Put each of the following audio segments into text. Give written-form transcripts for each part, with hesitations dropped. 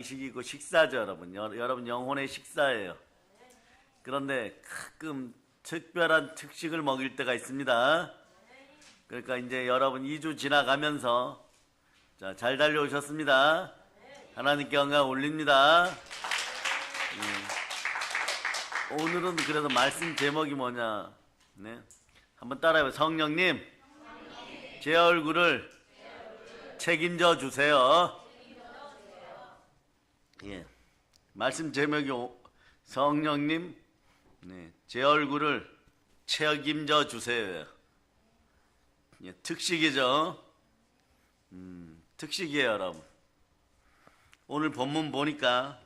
식이고 식사죠, 여러분. 여러분 영혼의 식사예요. 그런데 가끔 특별한 특식을 먹일 때가 있습니다. 그러니까 이제 여러분 2주 지나가면서 잘 달려오셨습니다. 하나님께 영광 올립니다. 오늘은 그래서 말씀 제목이 뭐냐? 네. 한번 따라해봐요. 성령님, 제 얼굴을 책임져 주세요. 예. 말씀 제목이 성령님, 네, 제 얼굴을 책임져 주세요. 예, 특식이죠. 특식이에요, 여러분. 오늘 본문 보니까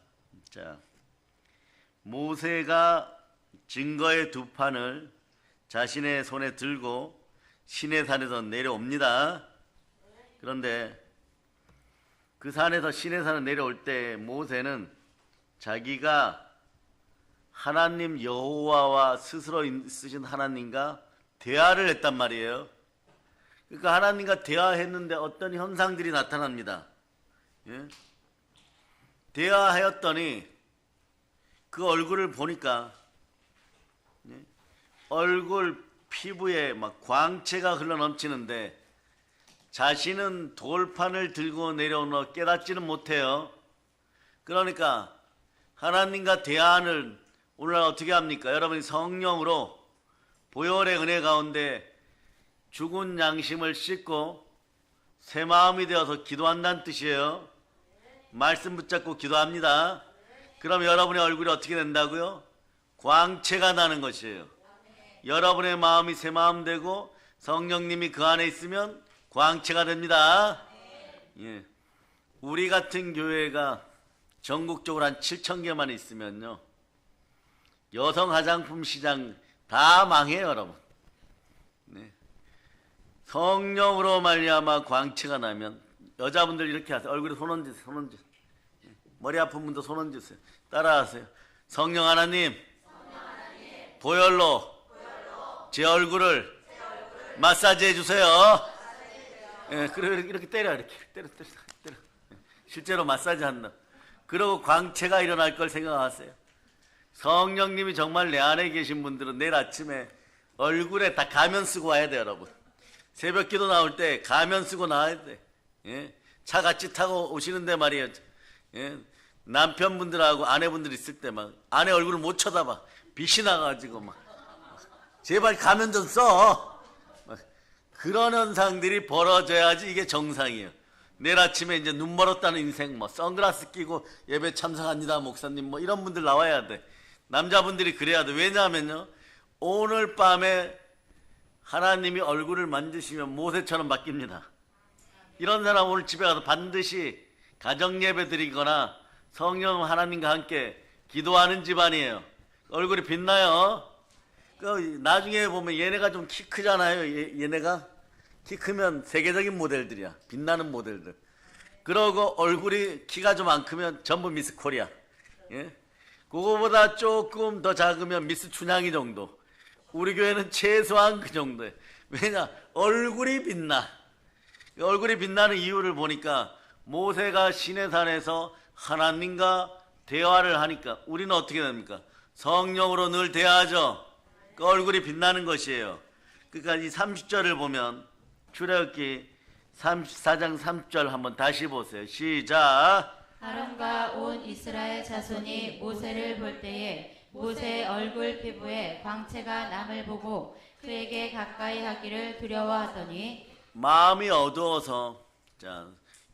모세가 증거의 두 판을 자신의 손에 들고 시내산에서 내려옵니다. 그런데 그 산에서 시내산을 내려올 때 모세는 자기가 하나님 여호와와 스스로 있으신 하나님과 대화를 했단 말이에요. 그러니까 하나님과 대화했는데 어떤 현상들이 나타납니다. 예? 대화하였더니 그 얼굴을 보니까 얼굴 피부에 막 광채가 흘러넘치는데 자신은 돌판을 들고 내려오는 깨닫지는 못해요. 그러니까 하나님과 대화를 오늘날 어떻게 합니까? 여러분이 성령으로 보혈의 은혜 가운데 죽은 양심을 씻고 새 마음이 되어서 기도한다는 뜻이에요. 말씀 붙잡고 기도합니다. 그럼 여러분의 얼굴이 어떻게 된다고요? 광채가 나는 것이에요. 여러분의 마음이 새 마음 되고 성령님이 그 안에 있으면 광채가 됩니다. 예. 우리 같은 교회가 전국적으로 한 7,000개만 있으면요, 여성 화장품 시장 다 망해요, 여러분. 네. 성령으로 말미암아 광채가 나면 여자분들 이렇게 하세요. 얼굴에 손 얹으세요. 손 얹으세요. 머리 아픈 분도 손 얹으세요. 따라하세요. 성령 하나님, 보혈로 제 얼굴을 마사지 해주세요. 예, 그래 이렇게 때려, 이렇게 때려. 실제로 마사지 한다. 그리고 광채가 일어날 걸 생각하세요. 성령님이 정말 내 안에 계신 분들은 내일 아침에 얼굴에 다 가면 쓰고 와야 돼요, 여러분. 새벽기도 나올 때 가면 쓰고 나와야 돼. 예? 차 같이 타고 오시는데 말이에요. 예? 남편분들하고 아내분들 있을 때 막 아내 얼굴을 못 쳐다봐. 빛이 나가지고 막 제발 가면 좀 써. 그런 현상들이 벌어져야지 이게 정상이에요. 내일 아침에 이제 눈 멀었다는 인생, 뭐 선글라스 끼고 예배 참석합니다 목사님, 뭐 이런 분들 나와야 돼. 남자분들이 그래야 돼. 왜냐하면요, 오늘 밤에 하나님이 얼굴을 만지시면 모세처럼 바뀝니다. 이런 사람 오늘 집에 가서 반드시 가정 예배 드리거나 성령 하나님과 함께 기도하는 집안이에요. 얼굴이 빛나요. 나중에 보면 얘네가 좀 키 크잖아요. 얘네가 키 크면 세계적인 모델들이야. 빛나는 모델들. 그러고 얼굴이 키가 좀 안 크면 전부 미스 코리아. 예? 그거보다 조금 더 작으면 미스 춘향이 정도. 우리 교회는 최소한 그 정도예요. 왜냐? 얼굴이 빛나. 얼굴이 빛나는 이유를 보니까 모세가 시내산에서 하나님과 대화를 하니까 우리는 어떻게 됩니까? 성령으로 늘 대화하죠. 그 얼굴이 빛나는 것이에요. 그러니까 이 30절을 보면 출애굽기 34장 30절 한번 다시 보세요. 시작. 아론과 온 이스라엘 자손이 모세를 볼 때에 모세의 얼굴 피부에 광채가 남을 보고 그에게 가까이 하기를 두려워하더니 마음이 어두워서,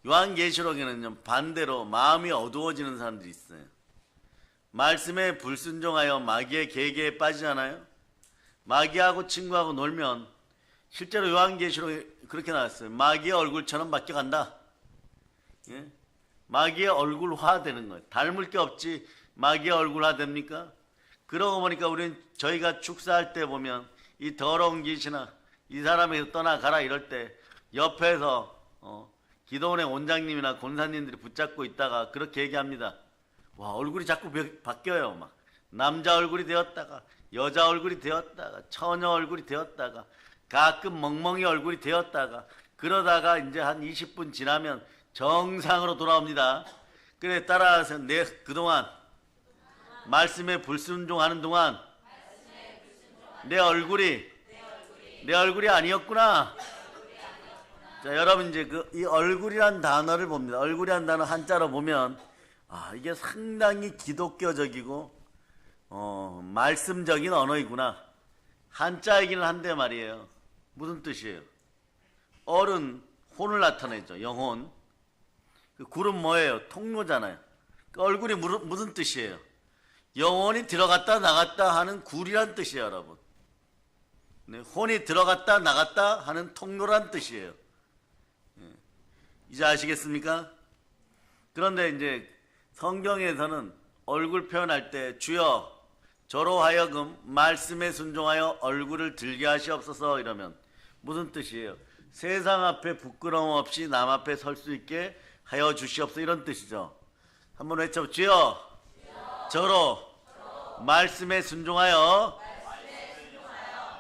요한계시록에는 반대로 마음이 어두워지는 사람들이 있어요. 말씀에 불순종하여 마귀의 계계에 빠지잖아요. 마귀하고 친구하고 놀면 실제로 요한계시록에 그렇게 나왔어요. 마귀의 얼굴처럼 바뀌어간다. 예? 마귀의 얼굴화 되는 거예요. 닮을 게 없지 마귀의 얼굴화 됩니까? 그러고 보니까 저희가 축사할 때 보면 이 더러운 귀신아 이 사람에서 떠나가라 이럴 때 옆에서 기도원의 원장님이나 권사님들이 붙잡고 있다가 그렇게 얘기합니다. 와, 얼굴이 자꾸 바뀌어요. 막 남자 얼굴이 되었다가 여자 얼굴이 되었다가 처녀 얼굴이 되었다가 가끔 멍멍이 얼굴이 되었다가 그러다가 이제 한 20분 지나면 정상으로 돌아옵니다. 그래, 따라서 내 그동안 말씀에 불순종하는 동안 내 얼굴이 아니었구나. 자, 여러분 이제 이 얼굴이란 단어를 봅니다. 얼굴이란 단어 한자로 보면 이게 상당히 기독교적이고 말씀적인 언어이구나. 한자이기는 한데 말이에요. 무슨 뜻이에요? 얼은 혼을 나타내죠. 영혼. 그 굴은 뭐예요? 통로잖아요. 그 얼굴이 무슨 뜻이에요? 영혼이 들어갔다 나갔다 하는 굴이란 뜻이에요, 여러분. 네, 혼이 들어갔다 나갔다 하는 통로란 뜻이에요. 이제 아시겠습니까? 그런데 이제 성경에서는 얼굴 표현할 때 주여 저로 하여금 말씀에 순종하여 얼굴을 들게 하시옵소서 이러면 무슨 뜻이에요? 세상 앞에 부끄러움 없이 남 앞에 설 수 있게 하여 주시옵소서 이런 뜻이죠. 한번 외쳐 주여 저로 말씀에 순종하여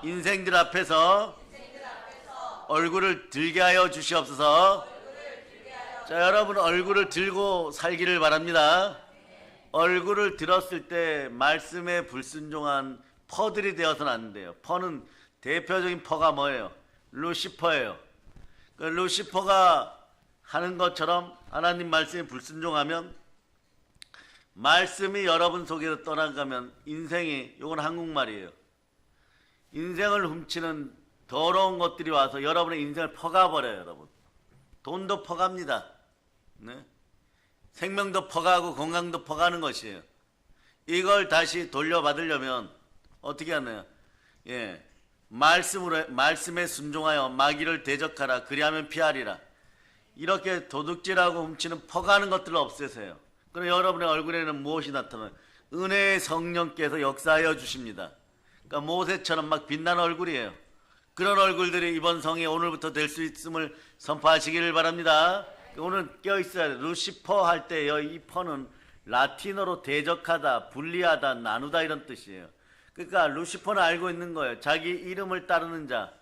인생들 앞에서 얼굴을 들게 하여 주시옵소서. 자, 여러분 얼굴을 들고 살기를 바랍니다. 얼굴을 들었을 때 말씀에 불순종한 퍼들이 되어서는 안 돼요. 퍼는 대표적인 퍼가 뭐예요? 루시퍼예요. 그 루시퍼가 하는 것처럼 하나님 말씀에 불순종하면 말씀이 여러분 속에서 떠나가면 인생이, 이건 한국말이에요. 인생을 훔치는 더러운 것들이 와서 여러분의 인생을 퍼가버려요. 여러분 돈도 퍼갑니다. 네? 생명도 퍼가고 건강도 퍼가는 것이에요. 이걸 다시 돌려받으려면 어떻게 하나요? 예, 말씀에 순종하여 마귀를 대적하라. 그리하면 피하리라. 이렇게 도둑질하고 훔치는 퍼가는 것들을 없애세요. 그럼 여러분의 얼굴에는 무엇이 나타나요? 은혜의 성령께서 역사하여 주십니다. 그러니까 모세처럼 막 빛나는 얼굴이에요. 그런 얼굴들이 이번 성에 오늘부터 될 수 있음을 선포하시기를 바랍니다. 오늘 껴있어야 돼요. 루시퍼 할 때 이 퍼는 라틴어로 대적하다, 분리하다, 나누다 이런 뜻이에요. 그러니까 루시퍼는 알고 있는 거예요. 자기 이름을 따르는 자,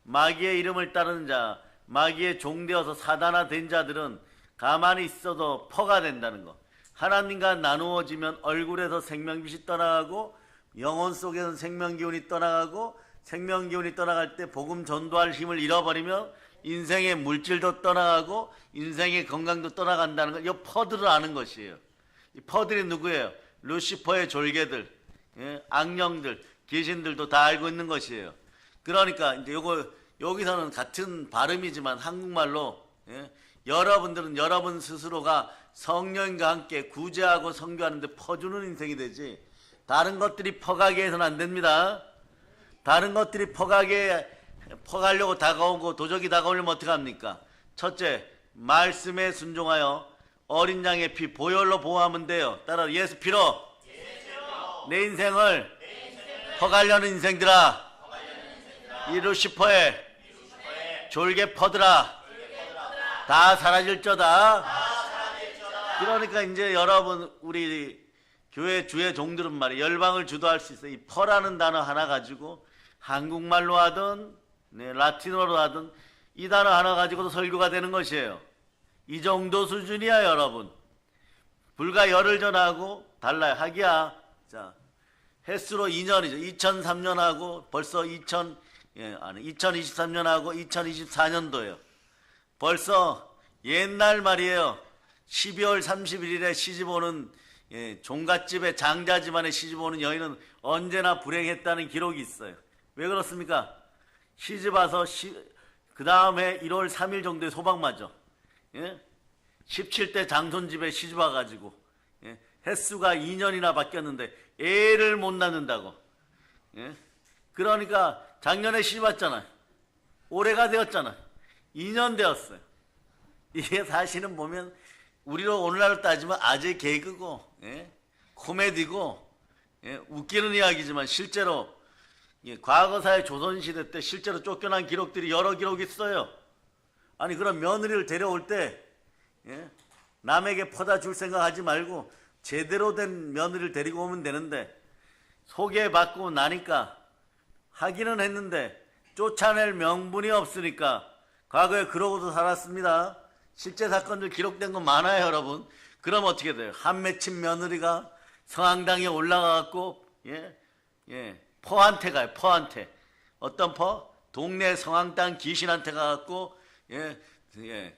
마귀의 이름을 따르는 자, 마귀의 종되어서 사단화된 자들은 가만히 있어도 퍼가 된다는 거. 하나님과 나누어지면 얼굴에서 생명빛이 떠나가고 영혼 속에서 생명기운이 떠나가고 생명기운이 떠나갈 때 복음 전도할 힘을 잃어버리면 인생의 물질도 떠나가고 인생의 건강도 떠나간다는 것. 이 퍼들을 아는 것이에요. 이 퍼들이 누구예요? 루시퍼의 졸개들, 예? 악령들, 귀신들도 다 알고 있는 것이에요. 그러니까 이제 여기서는 같은 발음이지만 한국말로, 예? 여러분들은 여러분 스스로가 성령과 함께 구제하고 선교하는데 퍼주는 인생이 되지, 다른 것들이 퍼가게 해서는 안 됩니다. 다른 것들이 퍼가려고 다가오고 도적이 다가오려면 어떡합니까? 첫째, 말씀에 순종하여 어린 양의 피 보혈로 보호하면 돼요. 따라 예수 피로 내 인생을 퍼가려는 인생들아, 이 루시퍼의 졸개 퍼들아 다 사라질저다. 그러니까 이제 여러분 우리 교회 주의 종들은 말이에요. 열방을 주도할 수 있어요. 이 퍼라는 단어 하나 가지고 한국말로 하든 라틴어로 하든 이 단어 하나 가지고도 설교가 되는 것이에요. 이 정도 수준이야 여러분. 불과 열흘 전하고 달라요. 하기야 자 횟수로 2년이죠. 2003년하고 벌써 2023년하고 2024년도예요. 벌써 옛날 말이에요. 12월 31일에 시집오는 종갓집에 장자 집안에 시집오는 여인은 언제나 불행했다는 기록이 있어요. 왜 그렇습니까? 시집 와서 그 다음에 1월 3일 정도에 소방 맞아. 17대 장손 집에 시집 와가지고 횟수가 2년이나 바뀌었는데 애를 못 낳는다고. 그러니까 작년에 시집 왔잖아요. 올해가 되었잖아요. 2년 되었어요. 이게 사실은 보면 우리로 오늘날로 따지면 아재 개그고 코미디고 웃기는 이야기지만 실제로 과거사의 조선시대 때 실제로 쫓겨난 기록들이 여러 기록이 있어요. 아니 그럼 며느리를 데려올 때 남에게 퍼다 줄 생각하지 말고 제대로 된 며느리를 데리고 오면 되는데 소개받고 나니까 하기는 했는데 쫓아낼 명분이 없으니까 과거에 그러고도 살았습니다. 실제 사건들 기록된 건 많아요 여러분. 그럼 어떻게 돼요? 한 맺힌 며느리가 성황당에 올라가갖고 퍼한테 가요. 퍼한테. 어떤 퍼? 동네 성황당 귀신한테 가갖고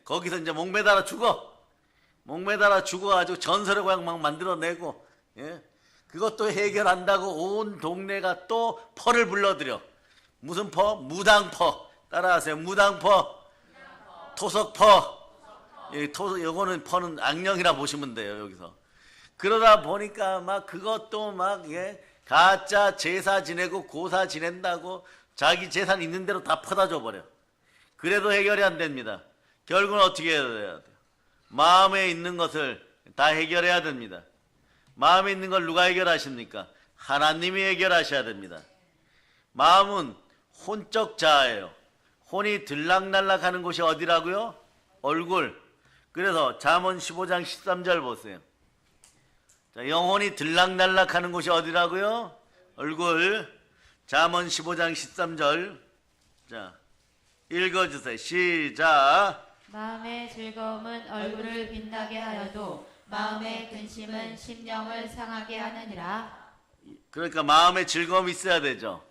거기서 이제 목매달아 죽어. 목매달아 죽어가지고 전설의 고향 막 만들어내고 그것도 해결한다고 온 동네가 또 퍼를 불러들여. 무슨 퍼? 무당퍼. 따라하세요. 무당퍼. 토석퍼. 요거는 퍼는 악령이라 보시면 돼요. 여기서. 그러다 보니까 막 그것도 막 가짜 제사 지내고 고사 지낸다고 자기 재산 있는 대로 다 퍼다 줘버려. 그래도 해결이 안 됩니다. 결국은 어떻게 해야 돼요? 마음에 있는 것을 다 해결해야 됩니다. 마음에 있는 걸 누가 해결하십니까? 하나님이 해결하셔야 됩니다. 마음은 혼적 자아예요. 혼이 들락날락하는 곳이 어디라고요? 얼굴. 그래서 잠언 15장 13절 보세요. 자, 영혼이 들락날락하는 곳이 어디라고요? 얼굴. 잠언 15장 13절. 자, 읽어주세요. 시작. 마음의 즐거움은 얼굴을 빛나게 하여도 마음의 근심은 심령을 상하게 하느니라. 그러니까 마음의 즐거움이 있어야 되죠.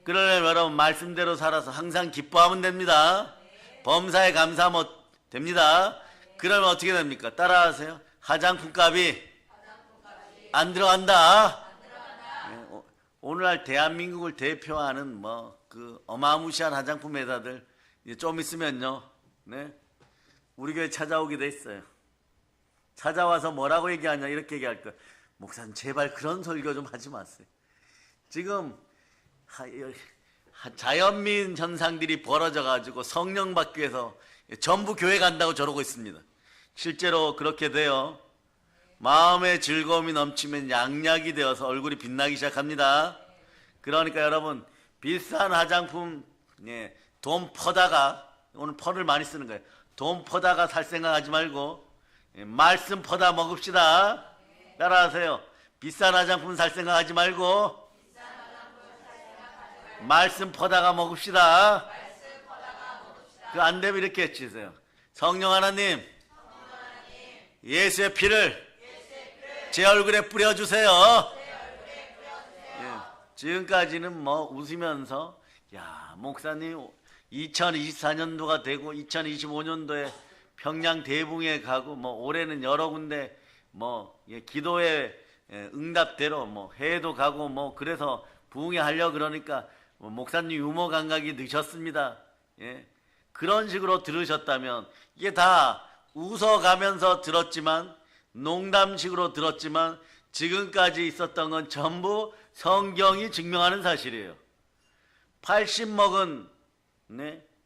그러려면 여러분 말씀대로 살아서 항상 기뻐하면 됩니다. 범사에 감사하면 됩니다. 그러면 어떻게 됩니까? 따라하세요. 화장품 값이 안 들어간다. 오늘날 대한민국을 대표하는 그 어마무시한 화장품 회사들 이제 좀 있으면요, 우리 교회 찾아오게 돼 있어요. 찾아와서 뭐라고 얘기하냐 이렇게 얘기할 거예요. 목사님 제발 그런 설교 좀 하지 마세요. 지금 자연민 현상들이 벌어져 가지고 성령 받기 위해서 전부 교회 간다고 저러고 있습니다. 실제로 그렇게 돼요. 마음의 즐거움이 넘치면 양약이 되어서 얼굴이 빛나기 시작합니다. 그러니까 여러분 비싼 화장품 돈 퍼다가, 오늘 퍼를 많이 쓰는 거예요. 돈 퍼다가 살 생각하지 말고 말씀 퍼다 먹읍시다. 따라하세요. 비싼 화장품 살 생각하지 말고 말씀 퍼다가 먹읍시다. 그 안 되면 이렇게 해주세요. 성령 하나님, 예수의 피를 제 얼굴에 뿌려주세요. 지금까지는 웃으면서 야 목사님 2024년도가 되고 2025년도에 평양 대붕에 가고 올해는 여러 군데 기도의 응답대로 해도 가고 그래서 부흥회 하려고 그러니까 목사님 유머 감각이 늦었습니다. 그런 식으로 들으셨다면 이게 다 웃어가면서 들었지만 농담식으로 들었지만 지금까지 있었던 건 전부 성경이 증명하는 사실이에요. 80 먹은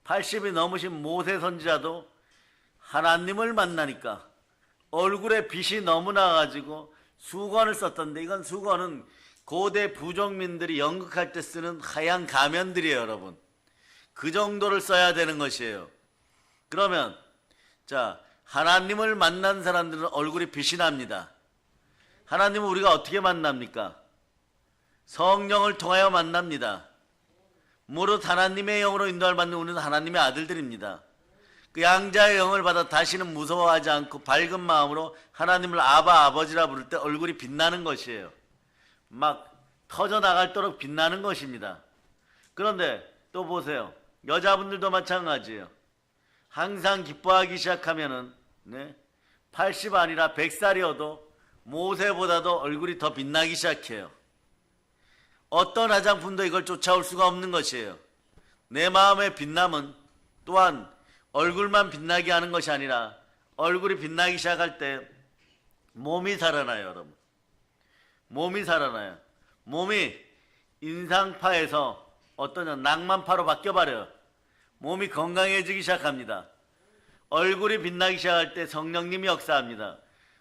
80이 넘으신 모세 선지자도 하나님을 만나니까 얼굴에 빛이 너무 나가지고 수건을 썼던데, 이건 수건은 고대 부족민들이 연극할 때 쓰는 하얀 가면들이에요. 여러분 그 정도를 써야 되는 것이에요. 그러면 자, 하나님을 만난 사람들은 얼굴이 빛이 납니다. 하나님은 우리가 어떻게 만납니까? 성령을 통하여 만납니다. 무릇 하나님의 영으로 인도를 받는 우리는 하나님의 아들들입니다. 그 양자의 영을 받아 다시는 무서워하지 않고 밝은 마음으로 하나님을 아바 아버지라 부를 때 얼굴이 빛나는 것이에요. 막 터져나갈도록 빛나는 것입니다. 그런데 또 보세요. 여자분들도 마찬가지예요. 항상 기뻐하기 시작하면은 80 아니라 100살이어도 모세보다도 얼굴이 더 빛나기 시작해요. 어떤 화장품도 이걸 쫓아올 수가 없는 것이에요. 내 마음의 빛남은 또한 얼굴만 빛나게 하는 것이 아니라 얼굴이 빛나기 시작할 때 몸이 살아나요. 여러분 몸이 살아나요. 몸이 인상파에서 어떤 낭만파로 바뀌어버려요. 몸이 건강해지기 시작합니다. 얼굴이 빛나기 시작할 때 성령님이 역사합니다.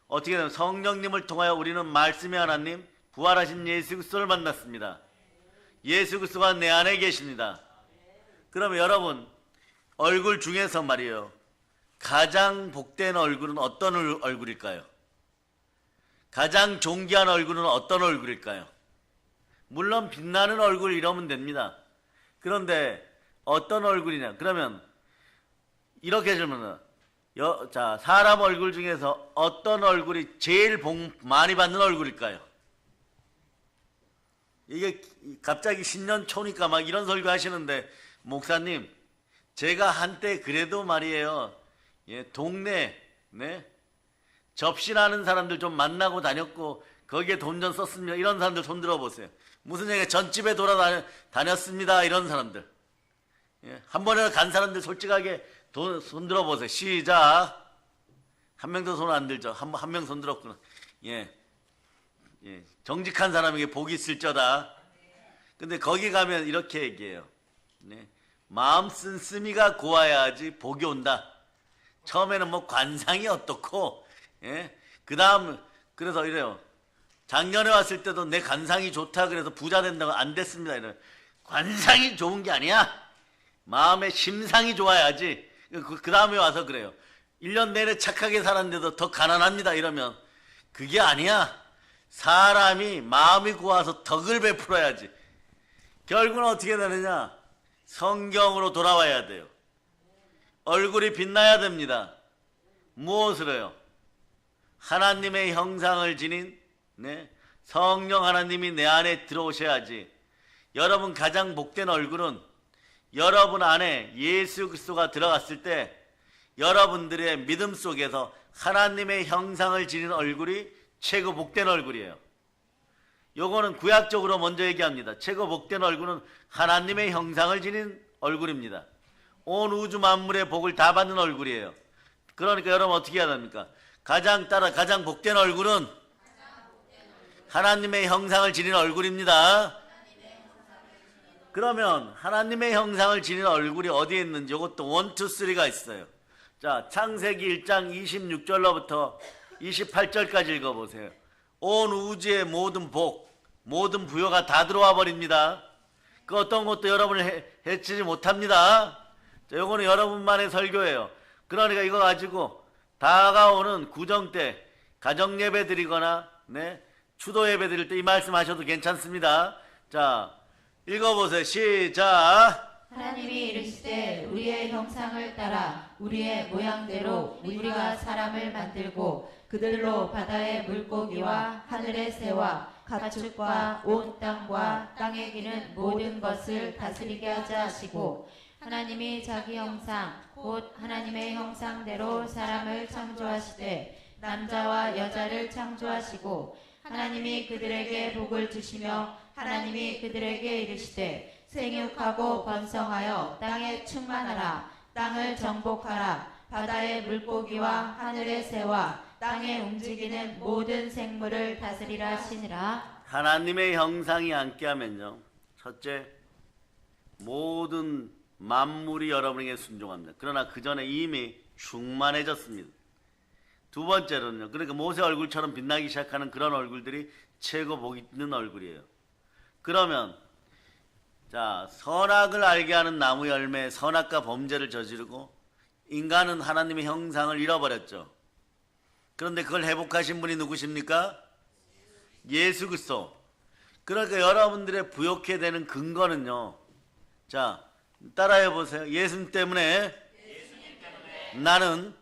어떻게 되면 성령님을 통하여 우리는 말씀의 하나님, 부활하신 예수 그리스도를 만났습니다. 예수 그리스도가 내 안에 계십니다. 그러면 여러분 얼굴 중에서 말이에요, 가장 복된 얼굴은 어떤 얼굴일까요? 가장 존귀한 얼굴은 어떤 얼굴일까요? 물론 빛나는 얼굴 이러면 됩니다. 그런데 어떤 얼굴이냐? 그러면 이렇게 해주면 자, 사람 얼굴 중에서 어떤 얼굴이 제일 복 많이 받는 얼굴일까요? 이게 갑자기 신년 초니까 막 이런 설교 하시는데, 목사님, 제가 한때 그래도 말이에요. 예, 동네, 네? 접신하는 사람들 좀 만나고 다녔고, 거기에 돈 좀 썼습니다. 이런 사람들 손 들어보세요. 무슨 얘기야? 전집에 돌아다녔습니다. 이런 사람들. 예, 한 번에 간 사람들 솔직하게 손 들어보세요. 시작. 한 명도 손 안 들죠? 한 명 손 들었구나. 예. 예. 정직한 사람에게 복이 있을저다. 근데 거기 가면 이렇게 얘기해요. 네. 마음 씀씀이가 고와야지 복이 온다. 처음에는 뭐 관상이 어떻고, 예. 그 다음, 그래서 이래요. 작년에 왔을 때도 내 관상이 좋다 그래서 부자 된다고 안 됐습니다. 이래요. 관상이 좋은 게 아니야. 마음의 심상이 좋아야지. 그 다음에 와서 그래요. 1년 내내 착하게 살았는데도 더 가난합니다. 이러면 그게 아니야. 사람이 마음이 고와서 덕을 베풀어야지. 결국은 어떻게 되느냐? 성경으로 돌아와야 돼요. 얼굴이 빛나야 됩니다. 무엇으로요? 하나님의 형상을 지닌, 네, 성령 하나님이 내 안에 들어오셔야지. 여러분 가장 복된 얼굴은 여러분 안에 예수 그리스도가 들어갔을 때 여러분들의 믿음 속에서 하나님의 형상을 지닌 얼굴이 최고 복된 얼굴이에요. 요거는 구약적으로 먼저 얘기합니다. 최고 복된 얼굴은 하나님의 형상을 지닌 얼굴입니다. 온 우주 만물의 복을 다 받는 얼굴이에요. 그러니까 여러분 어떻게 해야 됩니까? 가장 복된 얼굴은 하나님의 형상을 지닌 얼굴입니다. 그러면 하나님의 형상을 지닌 얼굴이 어디에 있는지 이것도 1, 2, 3가 있어요. 자, 창세기 1장 26절로부터 28절까지 읽어보세요. 온 우주의 모든 복, 모든 부여가 다 들어와 버립니다. 그 어떤 것도 여러분을 해치지 못합니다. 자, 요거는 여러분만의 설교예요. 그러니까 이거 가지고 다가오는 구정 때 가정 예배 드리거나, 네, 추도 예배 드릴 때 이 말씀 하셔도 괜찮습니다. 자, 읽어보세요. 시작. 하나님이 이르시되 우리의 형상을 따라 우리의 모양대로 우리가 사람을 만들고 그들로 바다의 물고기와 하늘의 새와 가축과 온 땅과 땅에 기는 모든 것을 다스리게 하자 하시고, 하나님이 자기 형상 곧 하나님의 형상대로 사람을 창조하시되 남자와 여자를 창조하시고, 하나님이 그들에게 복을 주시며 하나님이 그들에게 이르시되 생육하고 번성하여 땅에 충만하라. 땅을 정복하라. 바다의 물고기와 하늘의 새와 땅에 움직이는 모든 생물을 다스리라 하시니라. 하나님의 형상이 함께하면요, 첫째, 모든 만물이 여러분에게 순종합니다. 그러나 그 전에 이미 충만해졌습니다. 두 번째로는요, 그러니까 모세 얼굴처럼 빛나기 시작하는 그런 얼굴들이 최고 복 있는 얼굴이에요. 그러면 자, 선악을 알게 하는 나무 열매, 선악과 범죄를 저지르고 인간은 하나님의 형상을 잃어버렸죠. 그런데 그걸 회복하신 분이 누구십니까? 예수 그리스도. 그러니까 여러분들의 부욕해 되는 근거는요, 자, 따라해 보세요. 예수님 때문에 나는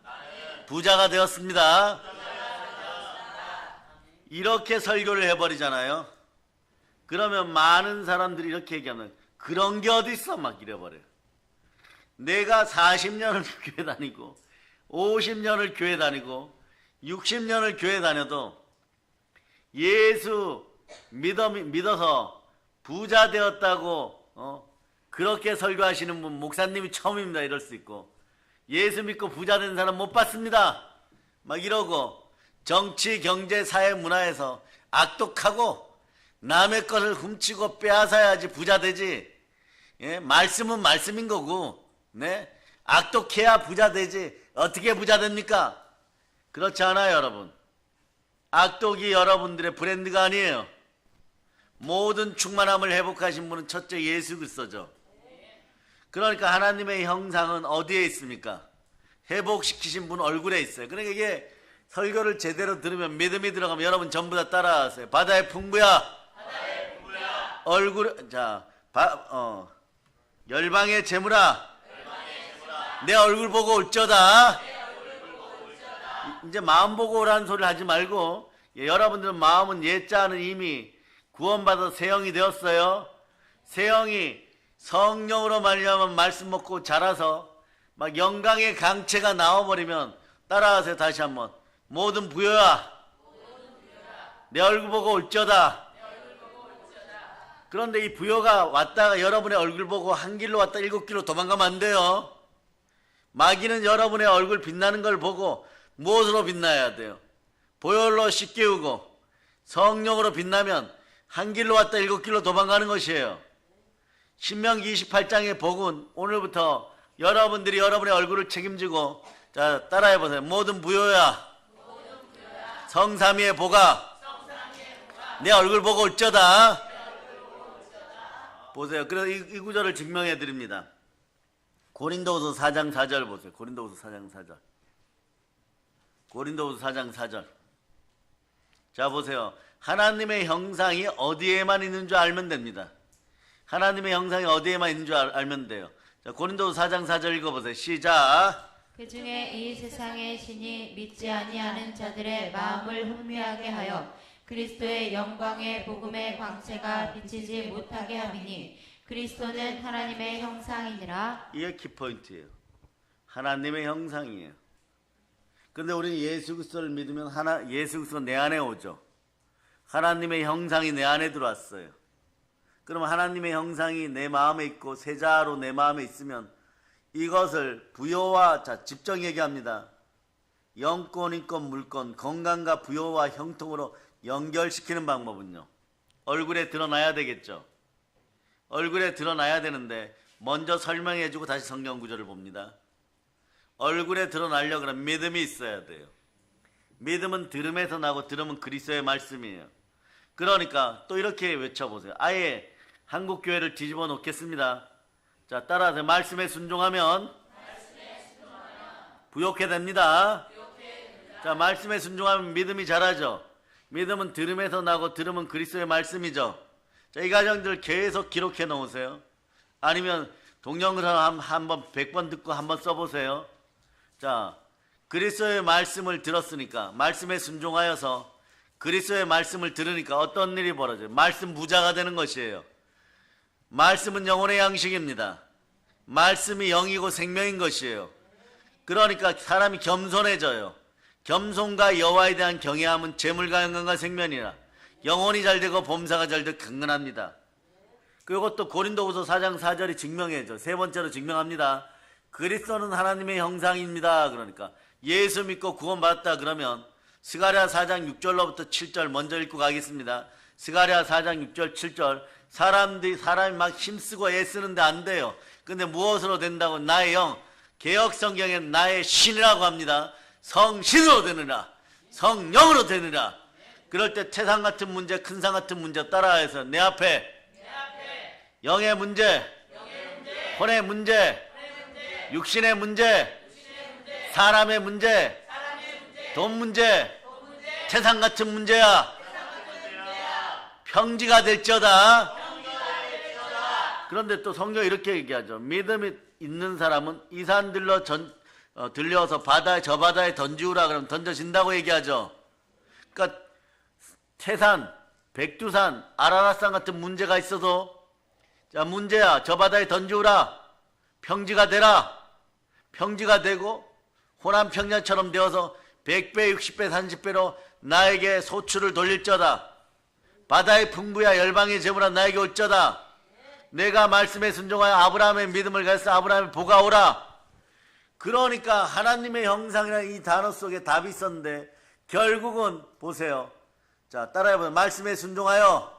부자가 되었습니다. 이렇게 설교를 해버리잖아요. 그러면 많은 사람들이 이렇게 얘기하면 그런 게 어디 있어? 막 이래버려요. 내가 40년을 교회 다니고 50년을 교회 다니고 60년을 교회 다녀도 예수 믿어서 부자 되었다고 그렇게 설교하시는 분 목사님이 처음입니다. 이럴 수 있고, 예수 믿고 부자 된 사람 못 봤습니다. 막 이러고, 정치, 경제, 사회, 문화에서 악독하고 남의 것을 훔치고 빼앗아야지 부자 되지. 예? 말씀은 말씀인 거고, 네? 악독해야 부자 되지. 어떻게 부자 됩니까? 그렇지 않아요, 여러분. 악독이 여러분들의 브랜드가 아니에요. 모든 충만함을 회복하신 분은 첫째 예수 그리스도죠. 그러니까 하나님의 형상은 어디에 있습니까? 회복시키신 분 얼굴에 있어요. 그러니까 이게 설교를 제대로 들으면 믿음이 들어가면 여러분 전부 다 따라하세요. 바다의 풍부야. 얼굴, 자, 열방의 재물아. 내 얼굴 보고 올쩌다. 이제 마음 보고 오라는 소리를 하지 말고, 여러분들은 마음은 옛자는 이미 구원받아 새 영이 되었어요. 새 영이 성령으로 말미암아 말씀 먹고 자라서 막 영광의 강체가 나와버리면, 따라하세요. 다시 한번. 모든 부여야 내 얼굴 보고 올지어다. 그런데 이 부여가 왔다가 여러분의 얼굴 보고 한 길로 왔다 7길로 도망가면 안 돼요. 마귀는 여러분의 얼굴 빛나는 걸 보고 무엇으로 빛나야 돼요? 보혈로 씻기우고 성령으로 빛나면 한 길로 왔다 7길로 도망가는 것이에요. 신명기 28장의 복은 오늘부터 여러분들이 여러분의 얼굴을 책임지고, 자, 따라해보세요. 모든 부여야 성삼위의 복아 내 얼굴 보고 올지어다. 보세요. 그래서 이 구절을 증명해 드립니다. 고린도후서 4장 4절 보세요. 고린도후서 4장 4절. 고린도후서 4장 4절. 자, 보세요. 하나님의 형상이 어디에만 있는 줄 알면 됩니다. 하나님의 형상이 어디에만 있는 줄 알면 돼요. 자, 고린도후서 4장 4절 읽어보세요. 시작. 그 중에 이 세상의 신이 믿지 아니하는 자들의 마음을 혼미하게 하여 그리스도의 영광의 복음의 광채가 비치지 못하게 함이니 그리스도는 하나님의 형상이니라. 이게 키포인트예요. 하나님의 형상이에요. 그런데 우리는 예수 그리스도를 믿으면 예수 그리스도가 내 안에 오죠. 하나님의 형상이 내 안에 들어왔어요. 그럼 하나님의 형상이 내 마음에 있고 세자로 내 마음에 있으면 이것을 부여와, 자, 집중 얘기합니다. 영권, 인권, 물권, 건강과 부여와 형통으로 연결시키는 방법은요, 얼굴에 드러나야 되겠죠. 얼굴에 드러나야 되는데 먼저 설명해주고 다시 성경 구절을 봅니다. 얼굴에 드러나려고 그러면 믿음이 있어야 돼요. 믿음은 들음에서 나고 들음은 그리스도의 말씀이에요. 그러니까 또 이렇게 외쳐보세요. 아예 한국 교회를 뒤집어 놓겠습니다. 자, 따라하세요. 말씀에 순종하면 부욕해 됩니다. 자, 말씀에 순종하면 믿음이 자라죠. 믿음은 들음에서 나고 들음은 그리스도의 말씀이죠. 자, 이 과정들 계속 기록해 놓으세요. 아니면 동영상 한번 100번 듣고 한번 써보세요. 자, 그리스도의 말씀을 들었으니까, 말씀에 순종하여서 그리스도의 말씀을 들으니까 어떤 일이 벌어져요? 말씀 부자가 되는 것이에요. 말씀은 영혼의 양식입니다. 말씀이 영이고 생명인 것이에요. 그러니까 사람이 겸손해져요. 겸손과 여호와에 대한 경외함은 재물과 영광과 생명이라. 영혼이 잘되고 범사가 잘되고 강건합니다. 그리고 또 고린도후서 4장 4절이 증명해줘. 세 번째로 증명합니다. 그리스도는 하나님의 형상입니다. 그러니까 예수 믿고 구원받았다 그러면 스가랴 4장 6절로부터 7절 먼저 읽고 가겠습니다. 스가랴 4장 6절 7절. 사람이 막 힘쓰고 애쓰는데 안 돼요. 근데 무엇으로 된다고? 나의 영. 개역 성경엔 나의 신이라고 합니다. 성신으로 되느라, 성령으로 되느라. 그럴 때 태산 같은 문제, 큰 산 같은 문제 따라해서 내 앞에 영의 문제, 혼의 문제, 육신의 문제, 사람의 문제, 돈 문제, 태산 같은 문제야. 평지가 될지어다. 그런데 또 성경이 이렇게 얘기하죠. 믿음이 있는 사람은 이 산 들려서 바다에, 저 바다에 던지우라 그러면 던져진다고 얘기하죠. 그러니까 태산, 백두산, 아라랏산 같은 문제가 있어도, 자, 문제야, 저 바다에 던지우라. 평지가 되라. 평지가 되고 호남 평야처럼 되어서 100배, 60배, 30배로 나에게 소출을 돌릴저다. 바다의 풍부야 열방의 재물아 나에게 올저다. 내가 말씀에 순종하여 아브라함의 믿음을 가졌어. 아브라함의 복아 오라. 그러니까 하나님의 형상이라는 이 단어 속에 답이 있었는데 결국은 보세요. 자, 따라해보세요. 말씀에 순종하여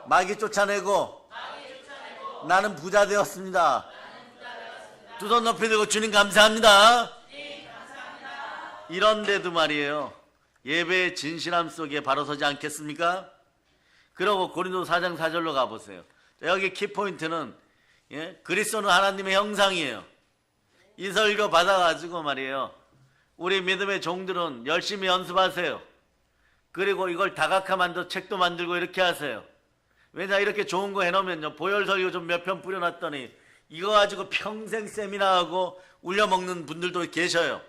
마귀 쫓아내고 나는 부자 되었습니다. 두 손 높이 들고 주님 감사합니다. 이런데도 말이에요. 예배의 진실함 속에 바로 서지 않겠습니까? 그러고 고린도서 4장 4절로 가보세요. 여기 키포인트는, 그리스도는 하나님의 형상이에요. 이 설교 받아가지고 말이에요. 우리 믿음의 종들은 열심히 연습하세요. 그리고 이걸 다각화 만들어 책도 만들고 이렇게 하세요. 왜냐, 이렇게 좋은 거 해놓으면요, 보혈 설교 좀 몇 편 뿌려놨더니 이거 가지고 평생 세미나하고 울려먹는 분들도 계셔요.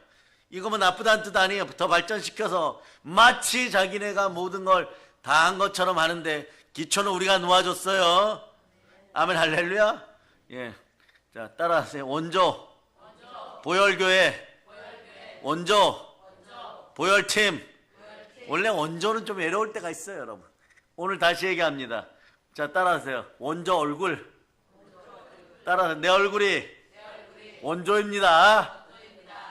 이거면 나쁘다는 뜻 아니에요. 더 발전시켜서 마치 자기네가 모든 걸 다 한 것처럼 하는데 기초는 우리가 놓아줬어요. 아멘 할렐루야. 예, 자 따라하세요. 원조, 보혈교회, 원조, 보혈팀. 원래 원조는 좀 외로울 때가 있어요, 여러분. 오늘 다시 얘기합니다. 자 따라하세요. 원조 얼굴. 따라하세요. 내 얼굴이 원조입니다.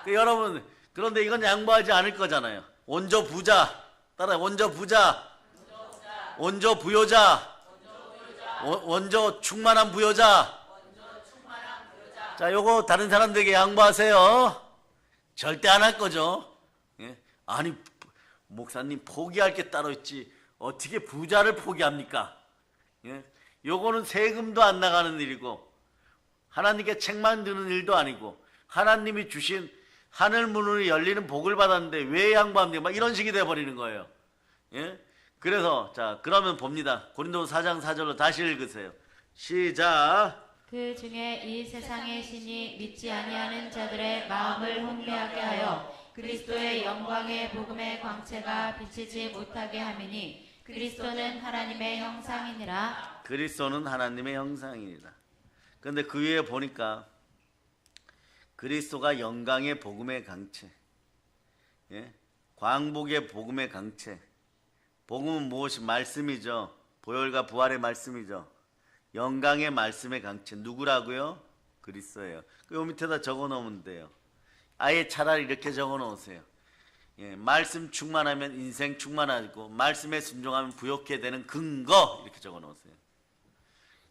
여러분, 그런데 이건 양보하지 않을 거잖아요. 원조 부자. 따라 원조 부자. 원조 부요자. 원조 충만한 부요자. 자, 요거 다른 사람들에게 양보하세요. 절대 안 할 거죠. 예? 아니, 목사님 포기할 게 따로 있지. 어떻게 부자를 포기합니까? 예? 요거는 세금도 안 나가는 일이고, 하나님께 책만 드는 일도 아니고, 하나님이 주신 하늘 문이 열리는 복을 받았는데 왜 양보합니까? 막 이런 식이 돼버리는 거예요. 예? 그래서 자 그러면 봅니다. 고린도서 4장 4절로 다시 읽으세요. 시작. 그 중에 이 세상의 신이 믿지 아니하는 자들의 마음을 혼미하게 하여 그리스도의 영광의 복음의 광채가 비치지 못하게 함이니 그리스도는 하나님의 형상이니라. 그리스도는 하나님의 형상이니라. 그런데 그 위에 보니까 그리스도가 영광의 복음의 강체, 예? 광복의 복음의 강체. 복음은 무엇이? 말씀이죠. 보혈과 부활의 말씀이죠. 영광의 말씀의 강체. 누구라고요? 그리스도예요. 그 밑에다 적어 놓으면 돼요. 아예 차라리 이렇게 적어 놓으세요. 예, 말씀 충만하면 인생 충만하고 말씀에 순종하면 부욕해 되는 근거. 이렇게 적어 놓으세요.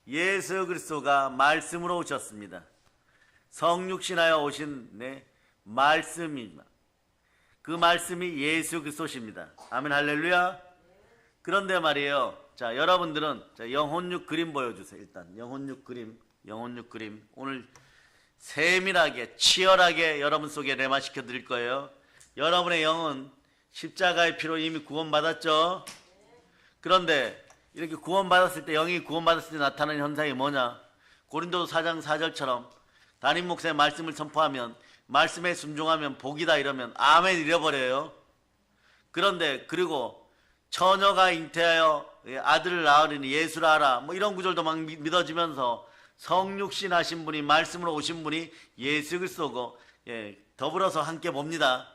예수 그리스도가 말씀으로 오셨습니다. 성육신하여 오신 말씀입니다. 그 말씀이 예수 그리스도십니다. 아멘 할렐루야. 그런데 말이에요. 자, 여러분들은 자, 영혼육 그림 보여주세요. 일단 영혼육 그림 오늘 세밀하게 치열하게 여러분 속에 레마시켜 드릴 거예요. 여러분의 영은 십자가의 피로 이미 구원받았죠. 그런데 이렇게 구원받았을 때, 영이 구원받았을 때 나타나는 현상이 뭐냐? 고린도서 4장 4절처럼 담임 목사의 말씀을 선포하면, 말씀에 순종하면 복이다 이러면 아멘 잃어버려요. 그런데 그리고 처녀가 잉태하여 아들을 낳으리니 예수라 하라, 뭐 이런 구절도 막 믿어지면서 성육신 하신 분이, 말씀으로 오신 분이 예수 그리스도고, 예, 더불어서 함께 봅니다.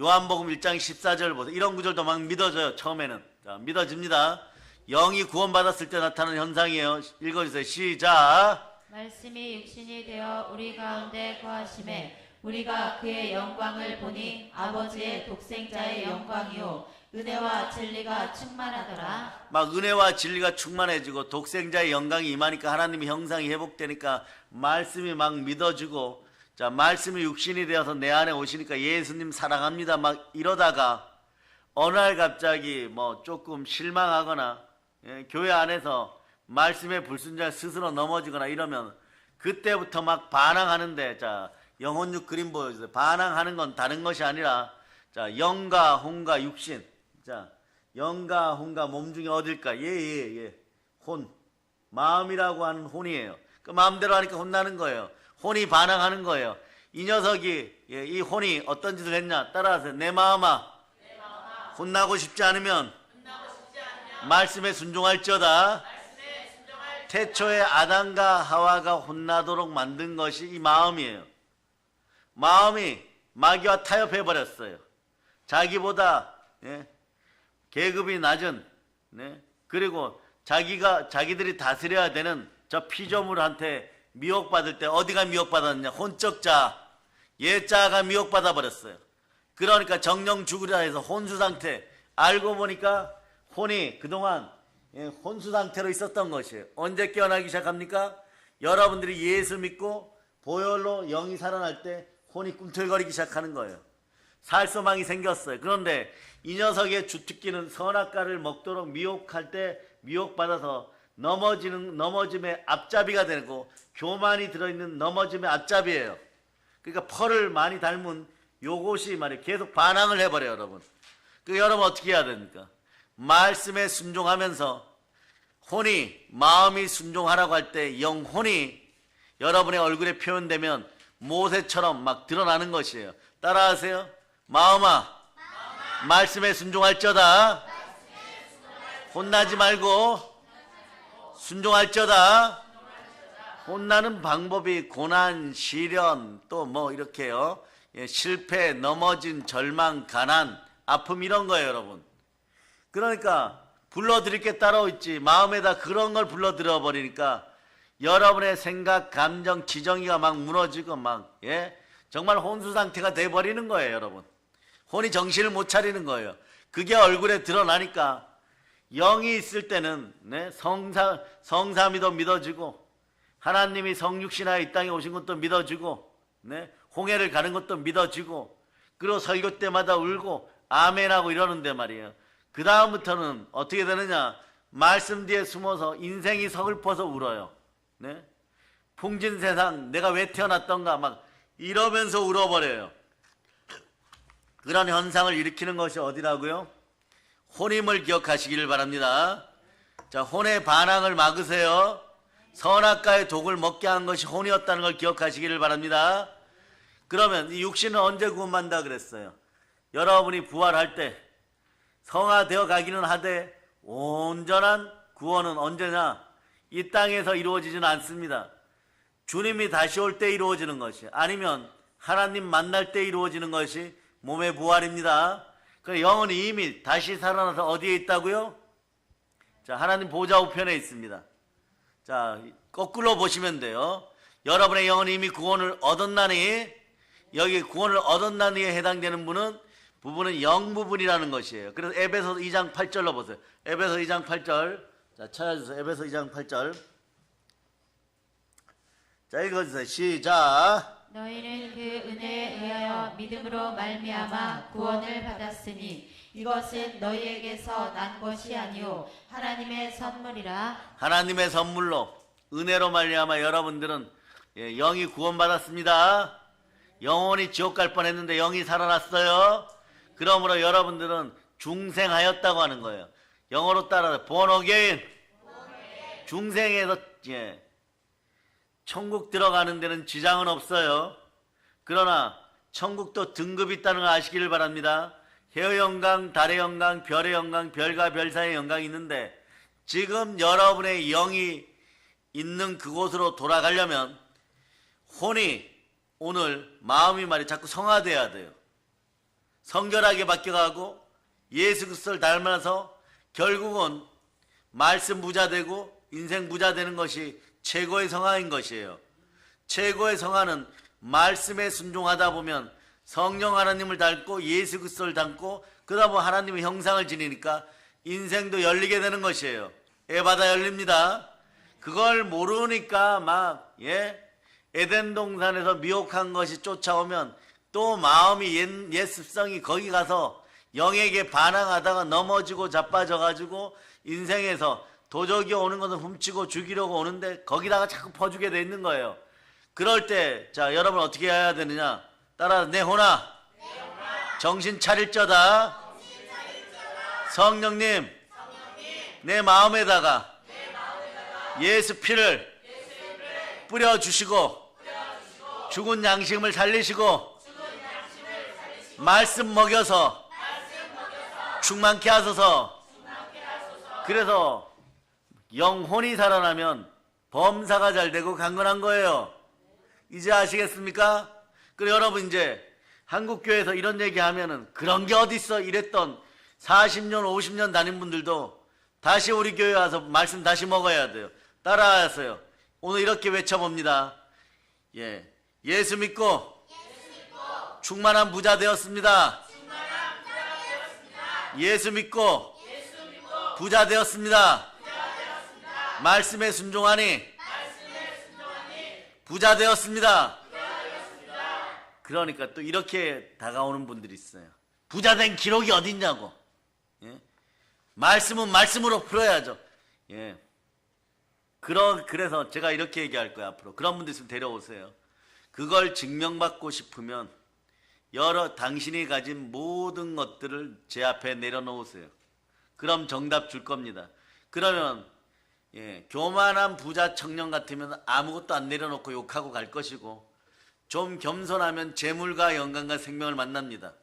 요한복음 1장 14절 보세요. 이런 구절도 막 믿어져요. 처음에는. 자, 믿어집니다. 영이 구원받았을 때 나타나는 현상이에요. 읽어주세요. 시작. 말씀이 육신이 되어 우리 가운데 거하심에 우리가 그의 영광을 보니 아버지의 독생자의 영광이요 은혜와 진리가 충만하더라. 막 은혜와 진리가 충만해지고 독생자의 영광이 임하니까 하나님의 형상이 회복되니까 말씀이 막 믿어지고, 자, 말씀이 육신이 되어서 내 안에 오시니까 예수님 사랑합니다 막 이러다가 어느 날 갑자기 뭐 조금 실망하거나, 예, 교회 안에서 말씀에 불순종해 스스로 넘어지거나 이러면 그때부터 막 반항하는데, 자, 영혼육 그림 보여주세요. 반항하는 건 다른 것이 아니라, 자, 영과 혼과 육신. 자, 영과 혼과 몸 중에 어딜까? 예. 혼. 마음이라고 하는 혼이에요. 그 마음대로 하니까 혼나는 거예요. 혼이 반항하는 거예요. 이 녀석이, 예, 이 혼이 어떤 짓을 했냐? 따라하세요. 내 마음아. 혼나고 싶지 않으면 말씀에 순종할지어다. 태초에 아담과 하와가 혼나도록 만든 것이 이 마음이에요. 마음이 마귀와 타협해버렸어요. 자기보다, 예, 계급이 낮은, 네, 그리고 자기들이 다스려야 되는 저 피조물한테 미혹받을 때 어디가 미혹받았느냐? 혼적 자, 예자가 미혹받아 버렸어요. 그러니까 정령 죽으려 해서 혼수 상태. 알고 보니까 혼이 그동안, 예, 혼수 상태로 있었던 것이에요. 언제 깨어나기 시작합니까? 여러분들이 예수 믿고 보혈로 영이 살아날 때 혼이 꿈틀거리기 시작하는 거예요. 살소망이 생겼어요. 그런데 이 녀석의 주특기는 선악과를 먹도록 미혹할 때 미혹받아서 넘어짐의 앞잡이가 되고, 교만이 들어있는 넘어짐의 앞잡이에요. 그러니까 펄을 많이 닮은 요것이 말이에요. 계속 반항을 해버려요, 여러분. 그러니까 여러분 어떻게 해야 됩니까? 말씀에 순종하면서 혼이, 마음이 순종하라고 할 때 영혼이 여러분의 얼굴에 표현되면 모세처럼 막 드러나는 것이에요. 따라하세요. 마음아, 말씀에 순종할저다. 혼나지 말고 순종할저다. 혼나는 방법이 고난, 시련, 또 뭐 이렇게요. 예, 실패, 넘어진, 절망, 가난, 아픔 이런 거예요, 여러분. 그러니까 불러드릴 게 따로 있지. 마음에다 그런 걸 불러들여 버리니까 여러분의 생각, 감정, 지정이가 막 무너지고 막 정말 혼수 상태가 돼 버리는 거예요, 여러분. 혼이 정신을 못 차리는 거예요. 그게 얼굴에 드러나니까 영이 있을 때는 성삼위도 믿어지고 하나님이 성육신하여 이 땅에 오신 것도 믿어지고 홍해를 가는 것도 믿어지고 그리고 설교 때마다 울고 아멘하고 이러는데 말이에요. 그 다음부터는 어떻게 되느냐? 말씀 뒤에 숨어서 인생이 서글퍼서 울어요. 풍진 세상 내가 왜 태어났던가 막 이러면서 울어버려요. 그런 현상을 일으키는 것이 어디라고요? 혼임을 기억하시기를 바랍니다. 자, 혼의 반항을 막으세요. 선악과의 독을 먹게 한 것이 혼이었다는 걸 기억하시기를 바랍니다. 그러면 이 육신은 언제 구원받는다 그랬어요? 여러분이 부활할 때 성화되어 가기는 하되 온전한 구원은 언제냐? 이 땅에서 이루어지지는 않습니다. 주님이 다시 올 때 이루어지는 것이, 아니면 하나님 만날 때 이루어지는 것이 몸의 부활입니다. 그 영은 이미 다시 살아나서 어디에 있다고요? 자, 하나님 보좌 우편에 있습니다. 자, 거꾸로 보시면 돼요. 여러분의 영은 이미 구원을 얻었나니, 여기 구원을 얻었나니에 해당되는 부분은 영 부분이라는 것이에요. 그래서 에베소 2장 8절로 보세요. 에베소 2장 8절. 자, 찾아주세요. 에베소 2장 8절. 자, 읽어주세요. 시작. 너희는 그 은혜에 의하여 믿음으로 말미암아 구원을 받았으니 이것은 너희에게서 난 것이 아니요 하나님의 선물이라. 하나님의 선물로 은혜로 말미암아 여러분들은 영이 구원받았습니다. 영혼이 지옥 갈 뻔했는데 영이 살아났어요. 그러므로 여러분들은 중생하였다고 하는 거예요. 영어로 따라서 born again. 중생에서 천국 들어가는 데는 지장은 없어요. 그러나 천국도 등급이 있다는 걸 아시기를 바랍니다. 해의 영광, 달의 영광, 별의 영광, 별과 별 사이의 영광이 있는데 지금 여러분의 영이 있는 그곳으로 돌아가려면 혼이, 오늘 마음이 말이 자꾸 성화돼야 돼요. 성결하게 바뀌어가고 예수 그리스도를 닮아서 결국은 말씀 부자 되고 인생 부자 되는 것이 최고의 성화인 것이에요. 최고의 성화는 말씀에 순종하다 보면 성령 하나님을 닮고 예수 그리스도를 닮고 그러다 보면 하나님의 형상을 지니니까 인생도 열리게 되는 것이에요. 에바다 열립니다. 그걸 모르니까 막 에덴 동산에서 미혹한 것이 쫓아오면 또 마음이 옛 습성이 거기 가서 영에게 반항하다가 넘어지고 자빠져가지고 인생에서 도적이 오는 것을 훔치고 죽이려고 오는데 거기다가 자꾸 퍼주게 돼 있는 거예요. 그럴 때 자, 여러분 어떻게 해야 되느냐? 따라 내 혼아 정신 차릴저다. 성령님 내 마음에다가 예수 피를 뿌려주시고 죽은 양심을 살리시고 말씀 먹여서 충만케 하소서. 그래서 영혼이 살아나면 범사가 잘 되고 강건한 거예요. 이제 아시겠습니까? 그리고 여러분 이제 한국교회에서 이런 얘기하면은 그런 게 어딨어 이랬던 40년 50년 다닌 분들도 다시 우리 교회 와서 말씀 다시 먹어야 돼요. 따라하세요. 오늘 이렇게 외쳐봅니다. 예수 믿고 충만한 부자 되었습니다. 예수 믿고 부자 되었습니다. 말씀에 순종하니 부자 되었습니다. 그러니까 또 이렇게 다가오는 분들이 있어요. 부자 된 기록이 어딨냐고. 말씀은 말씀으로 풀어야죠. 그래서 제가 이렇게 얘기할 거예요. 앞으로 그런 분들 있으면 데려오세요. 그걸 증명받고 싶으면 당신이 가진 모든 것들을 제 앞에 내려놓으세요. 그럼 정답 줄 겁니다. 그러면 교만한 부자 청년 같으면 아무것도 안 내려놓고 욕하고 갈 것이고 좀 겸손하면 재물과 영광과 생명을 만납니다.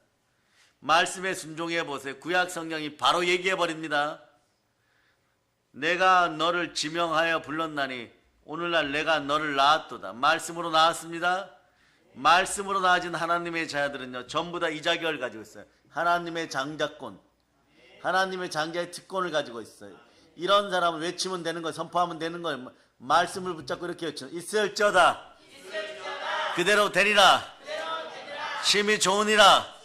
말씀에 순종해 보세요. 구약 성경이 바로 얘기해 버립니다. 내가 너를 지명하여 불렀나니 오늘날 내가 너를 낳았도다. 말씀으로 낳았습니다. 말씀으로 낳아진 하나님의 자녀들은요, 전부 다 이 자격을 가지고 있어요. 하나님의 장자권, 하나님의 장자의 특권을 가지고 있어요. 이런 사람은 외치면 되는 거예요. 선포하면 되는 거예요. 말씀을 붙잡고 이렇게 외치는, 있을저다 그대로 되리라, 심히 좋으니라.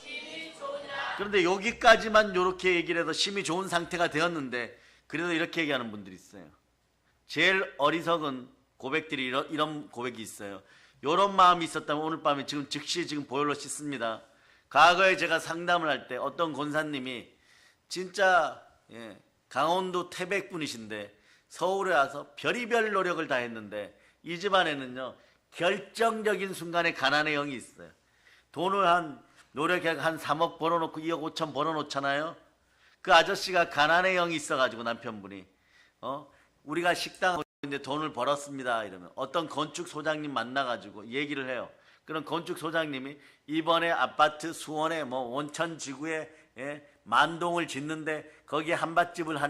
그런데 여기까지만 이렇게 얘기를 해도 심히 좋은 상태가 되었는데, 그래도 이렇게 얘기하는 분들이 있어요. 제일 어리석은 고백들이 이런 고백이 있어요. 이런 마음이 있었다면 오늘 밤에 즉시 보혈로 씻습니다. 과거에 제가 상담을 할 때 어떤 권사님이 진짜 강원도 태백분이신데 서울에 와서 별의별 노력을 다 했는데, 이 집안에는요 결정적인 순간에 가난의 영이 있어요. 돈을 노력해 한 3억 벌어놓고 2억 5천 벌어놓잖아요. 그 아저씨가 가난의 영이 있어가지고 남편분이 우리가 식당 이제 돈을 벌었습니다 이러면 어떤 건축 소장님 만나가지고 얘기를 해요. 그런 건축 소장님이 이번에 아파트 수원에 뭐 원천 지구에 만동을 짓는데 거기에 한밭집을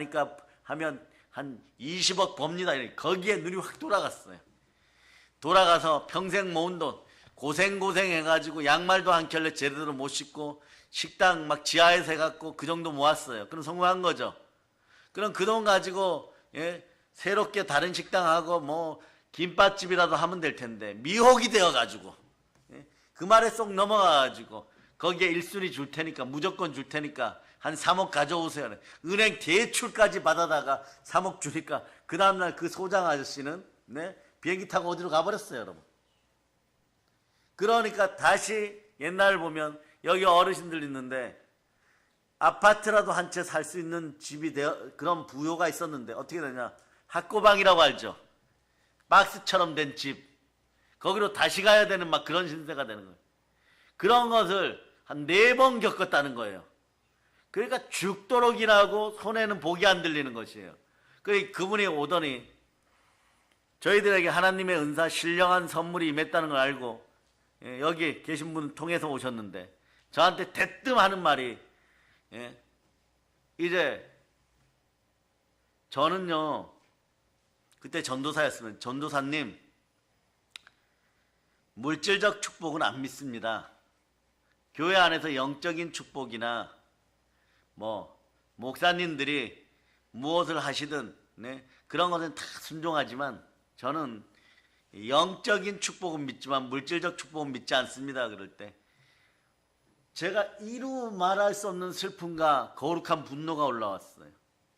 하면 한 20억 법니다. 거기에 눈이 확 돌아갔어요. 돌아가서 평생 모은 돈 고생해가지고 양말도 한 켤레 제대로 못 신고 식당 막 지하에서 해갖고 그 정도 모았어요. 그럼 성공한 거죠. 그럼 그 돈 가지고 새롭게 다른 식당하고 뭐 김밥집이라도 하면 될 텐데, 미혹이 되어가지고 그 말에 쏙 넘어가가지고 거기에 1순위 줄 테니까, 무조건 줄 테니까 한 3억 가져오세요. 은행 대출까지 받아다가 3억 주니까 그 다음날 그 소장 아저씨는 비행기 타고 어디로 가버렸어요, 여러분. 그러니까 다시 옛날 보면 여기 어르신들 있는데 아파트라도 한 채 살 수 있는 집이 그런 부요가 있었는데 어떻게 되냐, 학고방이라고 알죠. 박스처럼 된 집, 거기로 다시 가야 되는 막 그런 신세가 되는 거예요. 그런 것을 한 4번 겪었다는 거예요. 그러니까 죽도록 일하고 손에는 복이 안 들리는 것이에요. 그분이 오더니 저희들에게 하나님의 은사, 신령한 선물이 임했다는 걸 알고 여기 계신 분 통해서 오셨는데 저한테 대뜸 하는 말이, 이제 저는요 그때 전도사였으면, 전도사님 물질적 축복은 안 믿습니다. 교회 안에서 영적인 축복이나 뭐 목사님들이 무엇을 하시든 그런 것은 다 순종하지만 저는 영적인 축복은 믿지만 물질적 축복은 믿지 않습니다. 그럴 때 제가 이루 말할 수 없는 슬픔과 거룩한 분노가 올라왔어요.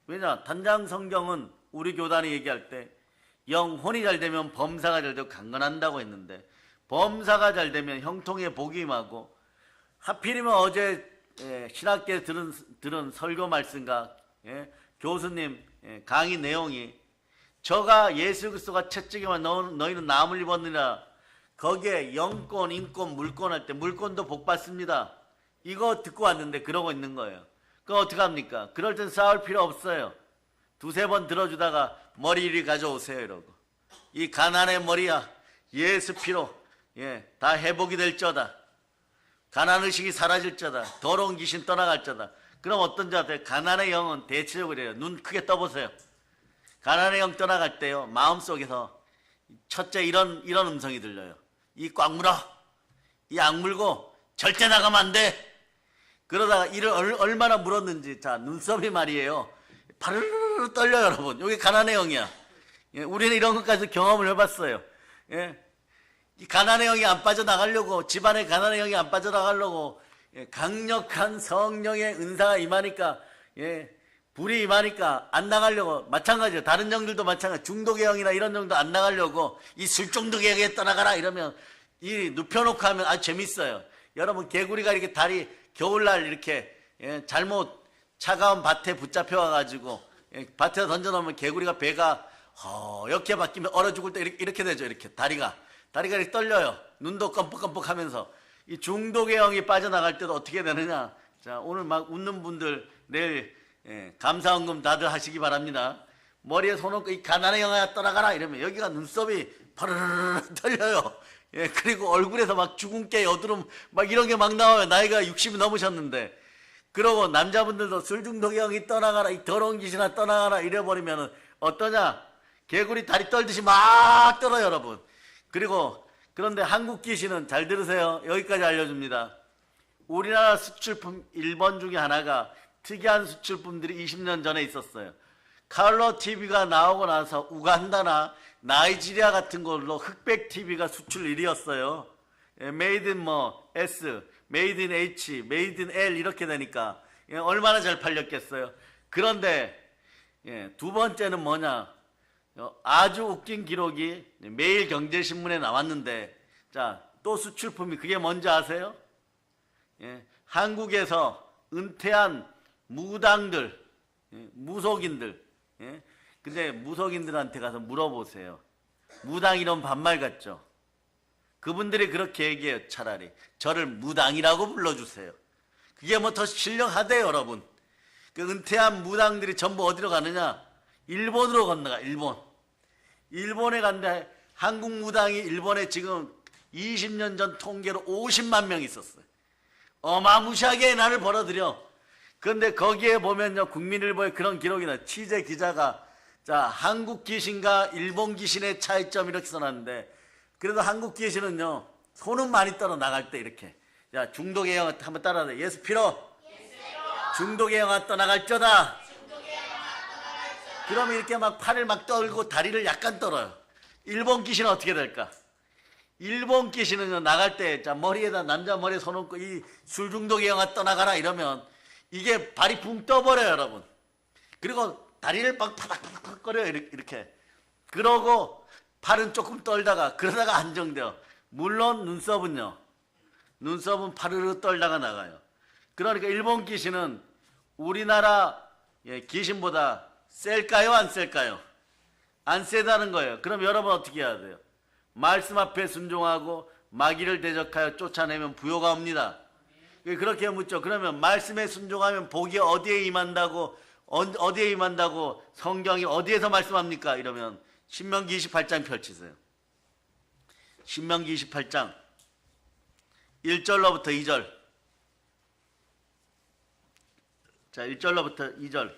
왜냐, 단장 성경은 우리 교단이 얘기할 때 영혼이 잘 되면 범사가 잘 되고 강건한다고 했는데, 범사가 잘 되면 형통의 복이 임하고, 하필이면 어제 신학교에 들은 설교 말씀과 교수님 강의 내용이, 저가 예수 그리스도가 채찍에만 너희는 나음을 입었느냐, 거기에 영권, 인권, 물권 할 때 물권도 복 받습니다. 이거 듣고 왔는데 그러고 있는 거예요. 그럼 어떡합니까? 그럴 땐 싸울 필요 없어요. 2-3번 들어주다가 머리 이리 가져오세요 이러고, 이 가난의 머리야 예수 피로 다 회복이 될 저다. 가난의식이 사라질 저다. 더러운 귀신 떠나갈 저다. 그럼 어떤 자들, 가난의 영은 대체적으로 그래요. 눈 크게 떠보세요. 가난의 영 떠나갈 때요, 마음속에서 첫째 이런 음성이 들려요. 이 꽉 물어. 이 악물고 절대 나가면 안 돼. 그러다가 이를 얼마나 물었는지, 자, 눈썹이 말이에요, 파르르르 떨려요, 여러분. 이게 가난의 영이야. 우리는 이런 것까지 경험을 해봤어요. 이 가난의 영이 안 빠져나가려고, 집안에 가난의 영이 안 빠져나가려고 강력한 성령의 은사가 임하니까, 불이 임하니까 안 나가려고, 마찬가지예요. 다른 영들도 마찬가지. 중독의 영이나 이런 영도 안 나가려고, 이 술중독의 영에 떠나가라 이러면 이 눕혀놓고 하면 아주 재밌어요. 여러분, 개구리가 이렇게 다리 겨울날 이렇게 잘못 차가운 밭에 붙잡혀 와가지고 밭에 던져놓으면 개구리가 배가 이렇게 바뀌면 얼어 죽을 때 이렇게 되죠. 이렇게 다리가 이렇게 떨려요. 눈도 껌뻑껌뻑 하면서. 이 중독의 영이 빠져나갈 때도 어떻게 되느냐. 자, 오늘 막 웃는 분들 내일 감사원금 다들 하시기 바랍니다. 머리에 손 얹고 이 가난의 영아 떠나가라 이러면 여기가 눈썹이 파르르르 떨려요. 그리고 얼굴에서 막 주근깨, 여드름 막 이런 게 막 나와요. 나이가 60이 넘으셨는데 그러고 남자분들도 술 중독의 영이 떠나가라, 이 더러운 귀신아 떠나가라 이래버리면 어떠냐? 개구리 다리 떨듯이 막 떨어요, 여러분. 그리고 그런데 한국 귀신은 잘 들으세요. 여기까지 알려줍니다. 우리나라 수출품 1번 중에 하나가 특이한 수출품들이 20년 전에 있었어요. 칼로 TV가 나오고 나서 우간다나 나이지리아 같은 걸로 흑백 TV가 수출 1위였어요. 메이드 인 뭐 S, 메이드 인 H, 메이드 인 L 이렇게 되니까 얼마나 잘 팔렸겠어요. 그런데 두 번째는 뭐냐? 아주 웃긴 기록이 매일경제신문에 나왔는데, 자, 또 수출품이 그게 뭔지 아세요? 한국에서 은퇴한 무당들, 무속인들, 근데 무속인들한테 가서 물어보세요. 무당 이런 반말 같죠? 그분들이 그렇게 얘기해요. 차라리 저를 무당이라고 불러주세요. 그게 뭐 더 신령하대요, 여러분. 그 은퇴한 무당들이 전부 어디로 가느냐? 일본으로 건너가. 일본에 간데 한국 무당이 일본에 지금 20년 전 통계로 50만 명 있었어요. 어마무시하게 나를 벌어들여. 그런데 거기에 보면요, 국민일보에 그런 기록이 나요. 취재 기자가 자, 한국 귀신과 일본 귀신의 차이점 이렇게 써놨는데, 그래도 한국 귀신은요, 손은 많이 떨어 나갈 때 이렇게. 자, 중독의 영화 한번 따라해. 예수 피로. 중독의 영화 떠나갈쩌다. 그러면 이렇게 막 팔을 막 떨고 다리를 약간 떨어요. 일본 귀신은 어떻게 될까? 일본 귀신은요, 나갈 때, 자, 머리에다, 남자 머리에 손 얹고 이 술 중독의 영화 떠나가라 이러면 이게 발이 붕 떠버려요, 여러분. 그리고 다리를 막 파닥파닥 거려요, 이렇게. 그러고 팔은 조금 떨다가, 그러다가 안정돼요. 물론 눈썹은요, 눈썹은 파르르 떨다가 나가요. 그러니까 일본 귀신은 우리나라 귀신보다 셀까요, 안 셀까요? 안 세다는 거예요. 그럼 여러분 어떻게 해야 돼요? 말씀 앞에 순종하고 마귀를 대적하여 쫓아내면 부요가 옵니다. 그렇게 묻죠. 그러면 말씀에 순종하면 복이 어디에 임한다고, 어디에 임한다고 성경이 어디에서 말씀합니까? 이러면 신명기 28장 펼치세요. 신명기 28장 1절로부터 2절. 자, 1절로부터 2절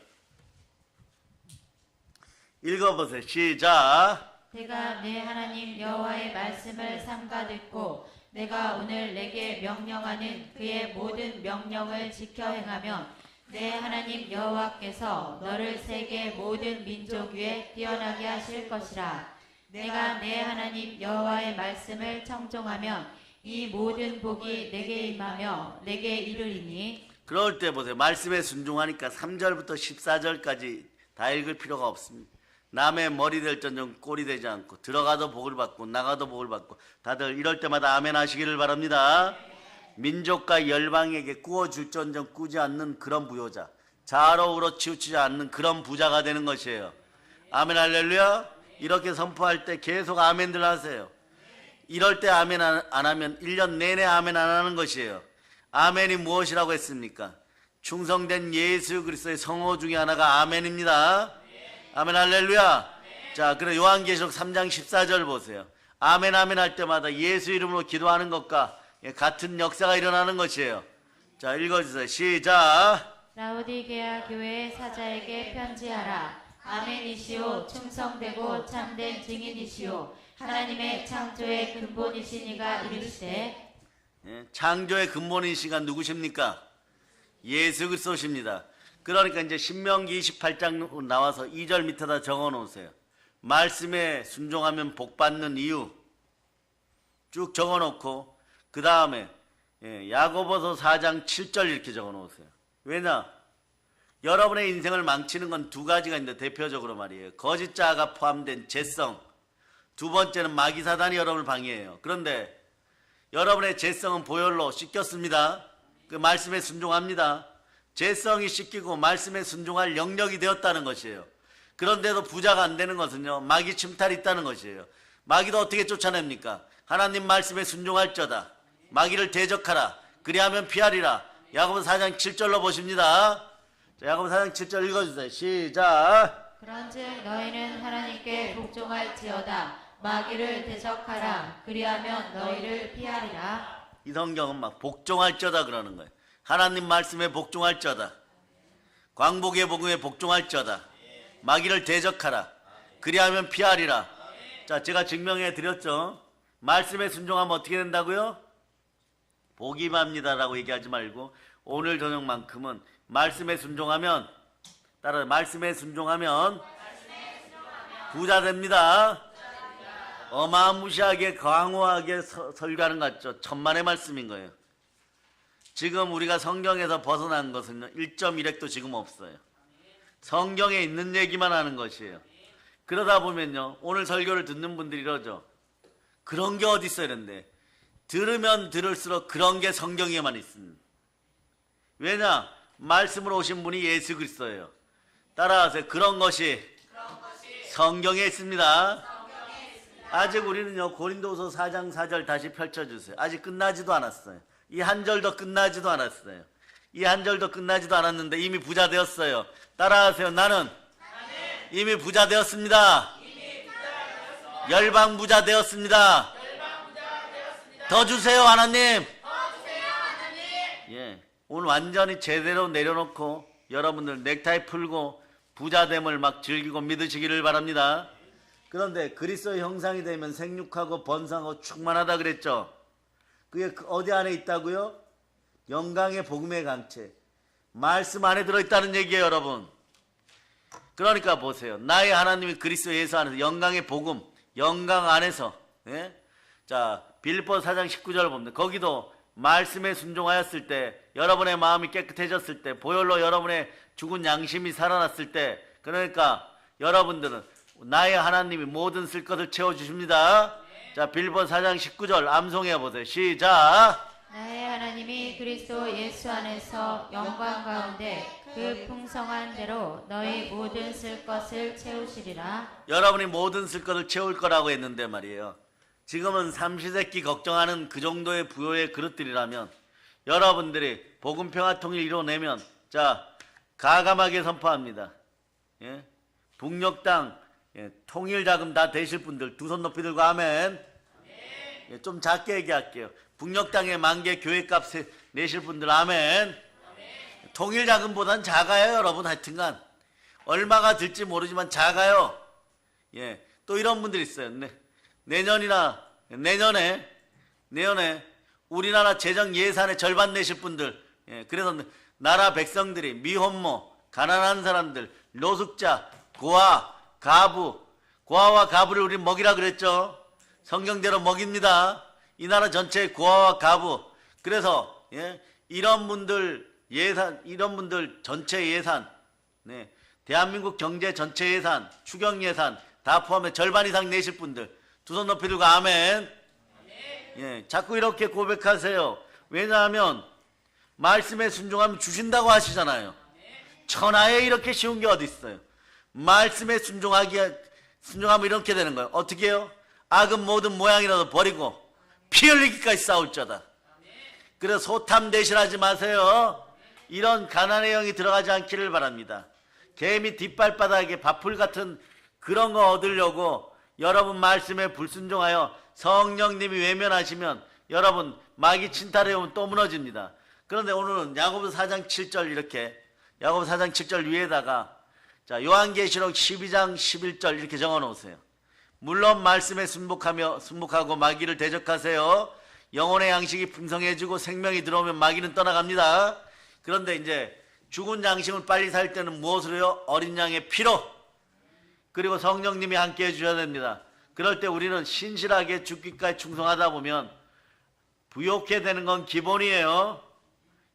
읽어보세요. 시작. 내가 내 하나님 여호와의 말씀을 삼가 듣고 내가 오늘 내게 명령하는 그의 모든 명령을 지켜 행하면 내 하나님 여호와께서 너를 세계 모든 민족 위에 뛰어나게 하실 것이라. 내가 내 하나님 여호와의 말씀을 청종하면 이 모든 복이 내게 임하며 내게 이르리니. 그럴 때 보세요. 말씀에 순종하니까 3절부터 14절까지 다 읽을 필요가 없습니다. 남의 머리 될전정 꼴이 되지 않고 들어가도 복을 받고 나가도 복을 받고, 다들 이럴 때마다 아멘 하시기를 바랍니다. 민족과 열방에게 꾸어줄전정 꾸지 않는 그런 부요자, 자아로 치우치지 않는 그런 부자가 되는 것이에요. 아멘 할렐루야. 이렇게 선포할 때 계속 아멘들 하세요. 이럴 때 아멘 안 하면 1년 내내 아멘 안 하는 것이에요. 아멘이 무엇이라고 했습니까? 충성된 예수 그리스도의 성호 중에 하나가 아멘입니다. 아멘 할렐루야. 자, 그럼 요한계시록 3장 14절 보세요. 아멘 아멘 할 때마다 예수 이름으로 기도하는 것과 같은 역사가 일어나는 것이에요. 자, 읽어주세요. 시작. 라오디게아 교회의 사자에게 편지하라. 아멘이시오, 충성되고 참된 증인이시오, 하나님의 창조의 근본이신 이가 이르시되. 창조의 근본인 시가 누구십니까? 예수 그리스도십니다. 그러니까 이제 신명기 28장 나와서 2절 밑에다 적어 놓으세요. 말씀에 순종하면 복 받는 이유 쭉 적어 놓고, 그 다음에 야고보서 4장 7절 이렇게 적어 놓으세요. 왜냐? 여러분의 인생을 망치는 건 두 가지가 있는데, 대표적으로 말이에요. 거짓자가 포함된 죄성, 두 번째는 마귀사단이 여러분을 방해해요. 그런데 여러분의 죄성은 보혈로 씻겼습니다. 그 말씀에 순종합니다. 죄성이 씻기고 말씀에 순종할 영역이 되었다는 것이에요. 그런데도 부자가 안 되는 것은요, 마귀 침탈이 있다는 것이에요. 마귀도 어떻게 쫓아냅니까? 하나님 말씀에 순종할저다. 마귀를 대적하라. 그리하면 피하리라. 야고보서 4장 7절로 보십니다. 자, 야고보서 4장 7절 읽어주세요. 시작. 그런즉 너희는 하나님께 복종할지어다. 마귀를 대적하라. 그리하면 너희를 피하리라. 이 성경은 막 복종할저다 그러는 거예요. 하나님 말씀에 복종할지어다. 광복의 복음에 복종할지어다. 마귀를 대적하라. 그리하면 피하리라. 자, 제가 증명해 드렸죠. 말씀에 순종하면 어떻게 된다고요? 복이 맙니다라고 얘기하지 말고 오늘 저녁만큼은 말씀에 순종하면, 따라 말씀에 순종하면 부자 됩니다. 어마무시하게 광호하게 설교하는 것 같죠. 천만의 말씀인 거예요. 지금 우리가 성경에서 벗어난 것은 1.1핵도 지금 없어요. 성경에 있는 얘기만 하는 것이에요. 그러다 보면요, 오늘 설교를 듣는 분들이 이러죠. 그런 게 어디 있어요 이런데. 들으면 들을수록 그런 게 성경에만 있습니다. 왜냐? 말씀으로 오신 분이 예수 그리스도예요. 따라하세요. 그런 것이 성경에 있습니다. 아직 우리는요, 고린도서 4장 4절 다시 펼쳐주세요. 아직 끝나지도 않았어요. 이 한 절도 끝나지도 않았어요. 이 한 절도 끝나지도 않았는데 이미 부자 되었어요. 따라하세요. 나는 이미 부자 되었습니다. 열방 부자 되었습니다. 더 주세요 하나님. 예, 오늘 완전히 제대로 내려놓고 여러분들 넥타이 풀고 부자됨을 막 즐기고 믿으시기를 바랍니다. 그런데 그리스도의 형상이 되면 생육하고 번성하고 충만하다 그랬죠. 그게 어디 안에 있다고요? 영광의 복음의 강체, 말씀 안에 들어있다는 얘기예요 여러분. 그러니까 보세요. 나의 하나님이 그리스도 예수 안에서 영광의 복음, 영광 안에서, 예? 자, 빌립보서 4장 19절 보면 거기도 말씀에 순종하였을 때, 여러분의 마음이 깨끗해졌을 때, 보혈로 여러분의 죽은 양심이 살아났을 때, 그러니까 여러분들은 나의 하나님이 모든 쓸 것을 채워주십니다. 자, 빌립보서 4장 19절 암송해 보세요. 시작. 나의 하나님이 그리스도 예수 안에서 영광 가운데 그 풍성한 대로 너희 모든 쓸 것을 채우시리라. 여러분이 모든 쓸 것을 채울 거라고 했는데 말이에요. 지금은 삼시세끼 걱정하는 그 정도의 부요의 그릇들이라면 여러분들이 복음평화통일 이뤄내면, 자, 가감하게 선포합니다. 예? 북녘 땅, 예, 통일자금 다 되실 분들 두 손 높이 들고 아멘. 예, 좀 작게 얘기할게요. 북녘 땅에 만개 교회값 내실 분들 아멘. 통일자금보단 작아요 여러분. 하여튼간 얼마가 들지 모르지만 작아요. 예, 또 이런 분들이 있어요. 내년에 우리나라 재정 예산의 절반 내실 분들, 예, 그래서 나라 백성들이 미혼모, 가난한 사람들, 노숙자, 고아, 가부, 고아와 가부를 우리 먹이라 그랬죠. 성경대로 먹입니다. 이 나라 전체의 고아와 가부. 그래서, 예, 이런 분들 전체 예산, 네, 대한민국 경제 전체 예산, 추경 예산 다 포함해 절반 이상 내실 분들 두 손 높이 들고 아멘. 예, 자꾸 이렇게 고백하세요. 왜냐하면 말씀에 순종하면 주신다고 하시잖아요. 천하에 이렇게 쉬운 게 어디 있어요. 말씀에 순종하면 이렇게 되는 거예요. 어떻게 해요? 악은 모든 모양이라도 버리고 피 흘리기까지 싸울 자다. 그래서 소탐 대신하지 마세요. 이런 가난의 영이 들어가지 않기를 바랍니다. 개미 뒷발바닥에 밥풀 같은 그런 거 얻으려고 여러분 말씀에 불순종하여 성령님이 외면하시면 여러분 마귀 침탈해 오면 또 무너집니다. 그런데 오늘은 야고보서 4장 7절 이렇게, 야고보서 4장 7절 위에다가, 자, 요한계시록 12장 11절 이렇게 적어 놓으세요. 물론 말씀에 순복하고 마귀를 대적하세요. 영혼의 양식이 풍성해지고 생명이 들어오면 마귀는 떠나갑니다. 그런데 이제 죽은 양식을 빨리 살 때는 무엇으로요? 어린 양의 피로, 그리고 성령님이 함께 해주셔야 됩니다. 그럴 때 우리는 신실하게 죽기까지 충성하다 보면 부욕해 되는 건 기본이에요.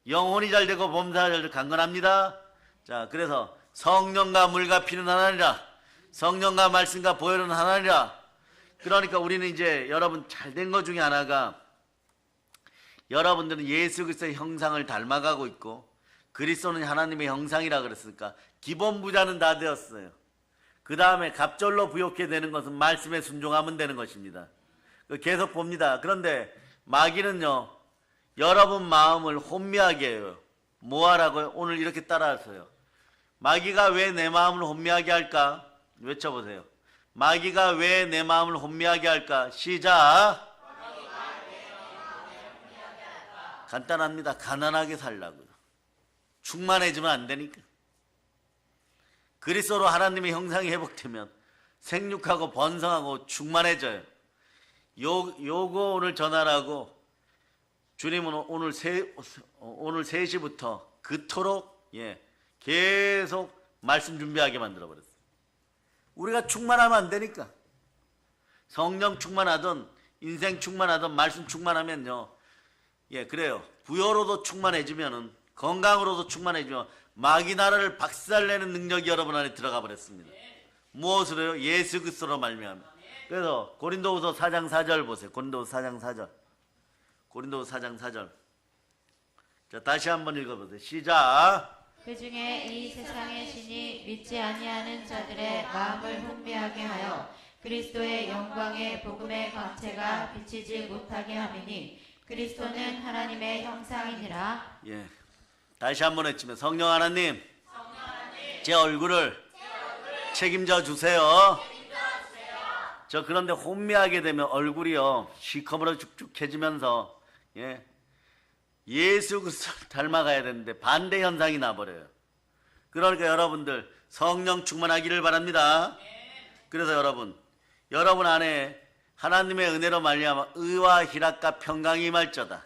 영혼이 잘 되고 범사가 잘 되고 강건합니다. 자, 그래서 성령과 물과 피는 하나니라. 성령과 말씀과 보혈은 하나니라. 그러니까 우리는 이제 여러분 잘된 것 중에 하나가, 여러분들은 예수 그리스도의 형상을 닮아가고 있고 그리스도는 하나님의 형상이라 그랬으니까 기본 부자는 다 되었어요. 그 다음에 갑절로 부욕해 되는 것은 말씀에 순종하면 되는 것입니다. 계속 봅니다. 그런데 마귀는요, 여러분 마음을 혼미하게 해요. 뭐하라고요? 오늘 이렇게 따라하세요. 마귀가 왜 내 마음을 혼미하게 할까? 외쳐보세요. 마귀가 왜 내 마음을 혼미하게 할까? 시작. 간단합니다. 가난하게 살라고요. 충만해지면 안 되니까. 그리스도로 하나님의 형상이 회복되면 생육하고 번성하고 충만해져요. 요거 오늘 전하라고 주님은 오늘 3시부터 그토록 계속 말씀 준비하게 만들어 버렸어요. 우리가 충만하면 안 되니까. 성령 충만하든 인생 충만하든 말씀 충만하면요. 그래요. 부여로도 충만해지면은 건강으로도 충만해지면 마귀 나라를 박살내는 능력이 여러분 안에 들어가 버렸습니다. 무엇으로요? 예수 그리스도로 말미암아. 그래서 고린도후서 4장 4절 보세요. 고린도후서 4장 4절. 고린도후서 4장 4절. 자, 다시 한번 읽어보세요. 시작. 그 중에 이 세상의 신이 믿지 아니하는 자들의 마음을 혼미하게 하여 그리스도의 영광의 복음의 광채가 비치지 못하게 함이니 그리스도는 하나님의 형상이니라. 다시 한번 외치면 성령 하나님, 제 얼굴을 책임져 주세요. 저 그런데 혼미하게 되면 얼굴이요 시커멓어 축축해지면서 예수 그리스도를 닮아가야 되는데 반대 현상이 나버려요. 그러니까 여러분들 성령 충만하기를 바랍니다. 그래서 여러분 안에 하나님의 은혜로 말미암아 의와 희락과 평강이 임할저다.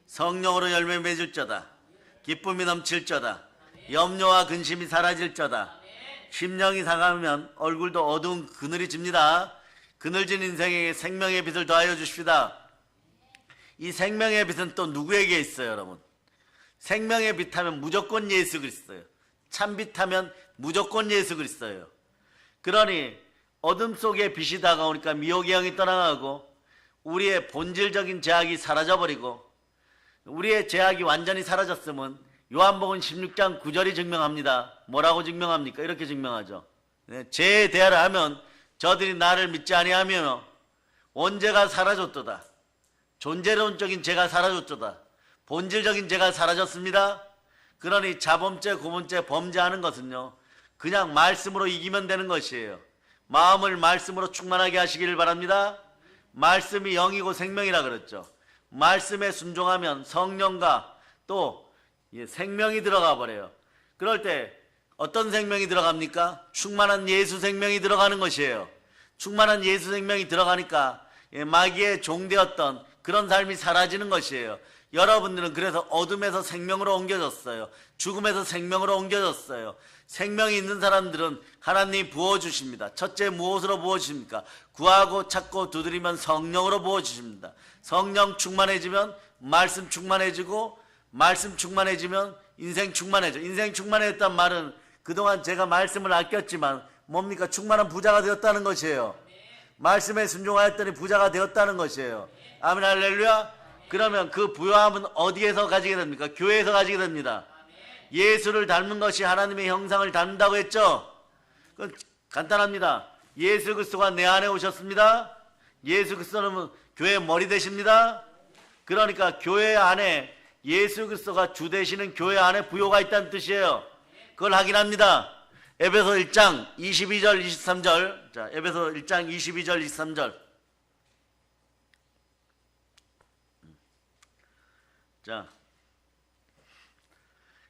성령으로 열매 맺을저다. 기쁨이 넘칠저다. 염려와 근심이 사라질저다. 심령이 상하면 얼굴도 어두운 그늘이 집니다. 그늘진 인생에게 생명의 빛을 더하여 주십시다. 이 생명의 빛은 또 누구에게 있어요, 여러분? 생명의 빛 하면 무조건 예수 그리스도예요. 참빛 하면 무조건 예수 그리스도예요. 그러니 어둠 속에 빛이 다가오니까 미혹의 영이 떠나가고 우리의 본질적인 죄악이 사라져버리고 우리의 죄악이 완전히 사라졌으면 요한복음 16장 9절이 증명합니다. 뭐라고 증명합니까? 이렇게 증명하죠. 죄에 대하여 하면 저들이 나를 믿지 아니하며 원죄가 사라졌도다. 존재론적인 죄가 사라졌도다. 본질적인 죄가 사라졌습니다. 그러니 자범죄, 고범죄, 범죄하는 것은요 그냥 말씀으로 이기면 되는 것이에요. 마음을 말씀으로 충만하게 하시기를 바랍니다. 말씀이 영이고 생명이라 그랬죠. 말씀에 순종하면 성령과 또 생명이 들어가 버려요. 그럴 때 어떤 생명이 들어갑니까? 충만한 예수 생명이 들어가는 것이에요. 충만한 예수 생명이 들어가니까 마귀의 종되었던 그런 삶이 사라지는 것이에요. 여러분들은 그래서 어둠에서 생명으로 옮겨졌어요. 죽음에서 생명으로 옮겨졌어요. 생명이 있는 사람들은 하나님이 부어주십니다. 첫째 무엇으로 부어주십니까? 구하고 찾고 두드리면 성령으로 부어주십니다. 성령 충만해지면 말씀 충만해지고 말씀 충만해지면 인생 충만해져. 인생 충만해졌단 말은 그동안 제가 말씀을 아꼈지만 뭡니까? 충만한 부자가 되었다는 것이에요. 말씀에 순종하였더니 부자가 되었다는 것이에요. 아멘 할렐루야. 그러면 그 부요함은 어디에서 가지게 됩니까? 교회에서 가지게 됩니다. 예수를 닮은 것이 하나님의 형상을 닮는다고 했죠. 간단합니다. 예수 그리스도가 내 안에 오셨습니다. 예수 그리스도는 교회의 머리 되십니다. 그러니까 교회 안에 예수 그리스도가 주 되시는 교회 안에 부요가 있다는 뜻이에요. 그걸 확인합니다. 에베소 1장 22절 23절. 자, 에베소 1장 22절 23절. 자,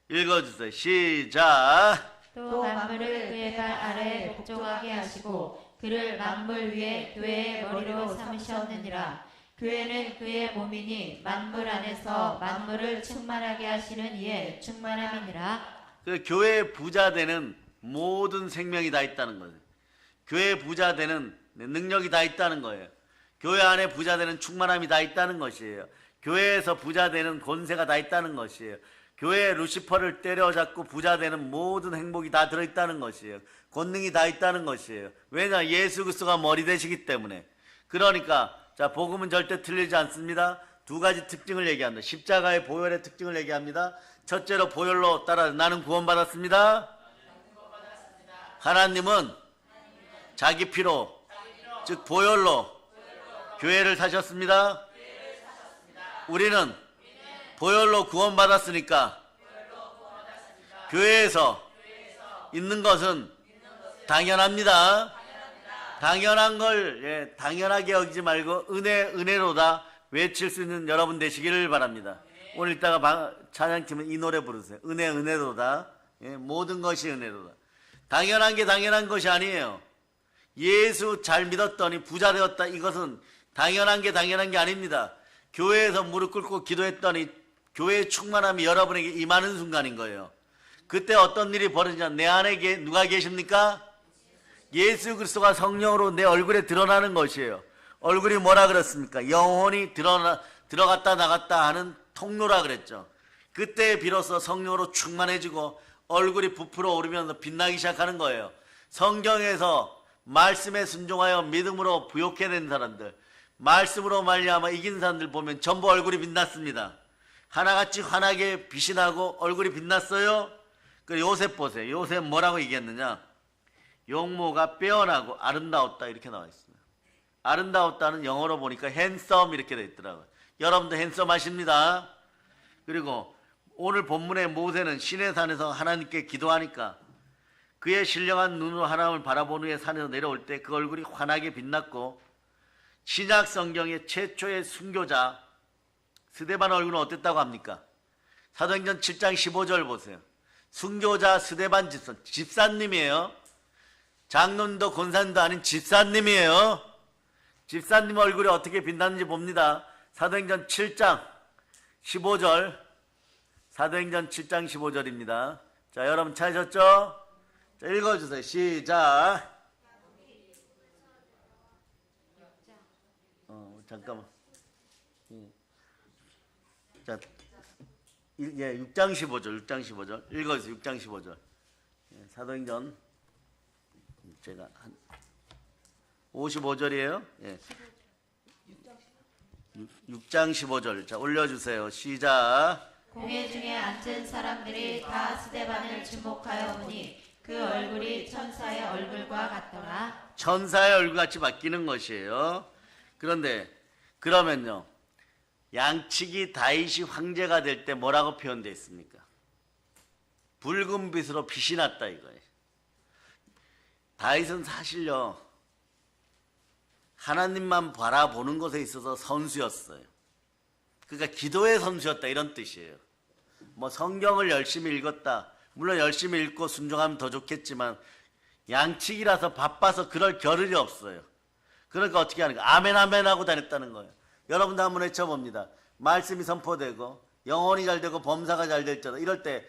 읽어주세요. 시작. 또 만물을 그의 발 아래 복종하게 하시고 그를 만물 위에 교회의 머리로 삼으셨느니라. 교회는 그의 몸이니 만물 안에서 만물을 충만하게 하시는 이의 충만함이니라. 그 교회의 부자 되는 모든 생명이 다 있다는 거예요. 교회의 부자 되는 능력이 다 있다는 거예요. 교회 안에 부자 되는 충만함이 다 있다는 것이에요. 교회에서 부자 되는 권세가 다 있다는 것이에요. 교회의 루시퍼를 때려잡고 부자 되는 모든 행복이 다 들어있다는 것이에요. 권능이 다 있다는 것이에요. 왜냐? 예수 그리스도가 머리 되시기 때문에. 그러니까 자, 복음은 절대 틀리지 않습니다. 두 가지 특징을 얘기합니다. 십자가의 보혈의 특징을 얘기합니다. 첫째로 보혈로 따라 나는 구원받았습니다. 하나님은 자기 피로 즉 보혈로 교회를 사셨습니다. 우리는 보혈로 구원받았으니까 교회에서 있는 것은 당연합니다. 당연한 걸 당연하게 여기지 말고 은혜로다 외칠 수 있는 여러분 되시기를 바랍니다. 오늘 이따가 찬양팀은 이 노래 부르세요. 은혜 은혜로다. 예, 모든 것이 은혜로다. 당연한 게 당연한 것이 아니에요. 예수 잘 믿었더니 부자 되었다. 이것은 당연한 게 아닙니다. 교회에서 무릎 꿇고 기도했더니 교회의 충만함이 여러분에게 임하는 순간인 거예요. 그때 어떤 일이 벌어지냐. 내 안에 누가 계십니까? 예수 그리스도가 성령으로 내 얼굴에 드러나는 것이에요. 얼굴이 뭐라 그랬습니까? 영혼이 들어갔다 나갔다 하는 통로라 그랬죠. 그때 비로소 성령으로 충만해지고 얼굴이 부풀어 오르면서 빛나기 시작하는 거예요. 성경에서 말씀에 순종하여 믿음으로 부욕해 낸 사람들, 말씀으로 말미암아 이긴 사람들 보면 전부 얼굴이 빛났습니다. 하나같이 환하게 빛이 나고 얼굴이 빛났어요. 그리고 요셉 보세요. 요셉 뭐라고 얘기했느냐. 용모가 빼어나고 아름다웠다 이렇게 나와 있습니다. 아름다웠다는 영어로 보니까 핸섬 이렇게 되어 있더라고요. 여러분도 핸섬 하십니다. 그리고 오늘 본문의 모세는 시내산에서 하나님께 기도하니까 그의 신령한 눈으로 하나님을 바라본 후에 산에서 내려올 때 그 얼굴이 환하게 빛났고, 신약 성경의 최초의 순교자 스데반 얼굴은 어땠다고 합니까? 사도행전 7장 15절 보세요. 순교자 스데반 집사님이에요. 장로도 권사님도 아닌 집사님이에요. 집사님 얼굴이 어떻게 빛났는지 봅니다. 사도행전 7장 15절. 사도행전 7장 15절입니다. 자, 여러분 찾으셨죠? 자, 읽어주세요. 시작. 잠깐만. 자, 6장 15절, 6장 15절. 읽어주세요. 6장 15절. 사도행전, 제가 한 55절이에요. 예. 6장 15절. 자, 올려주세요. 시작. 공회 중에 앉은 사람들이 다 스데반을 주목하여 보니 그 얼굴이 천사의 얼굴과 같더라. 천사의 얼굴같이 바뀌는 것이에요. 그런데 그러면요, 양치기 다윗이 황제가 될 때 뭐라고 표현되어 있습니까? 붉은 빛으로 빛이 났다 이거예요. 다윗은 사실요, 하나님만 바라보는 것에 있어서 선수였어요. 그러니까 기도의 선수였다 이런 뜻이에요. 뭐 성경을 열심히 읽었다, 물론 열심히 읽고 순종하면 더 좋겠지만 양치기라서 바빠서 그럴 겨를이 없어요. 그러니까 어떻게 하는가? 아멘 아멘 하고 다녔다는 거예요. 여러분도 한번 외쳐봅니다. 말씀이 선포되고 영혼이 잘 되고 범사가 잘 될지어다. 이럴 때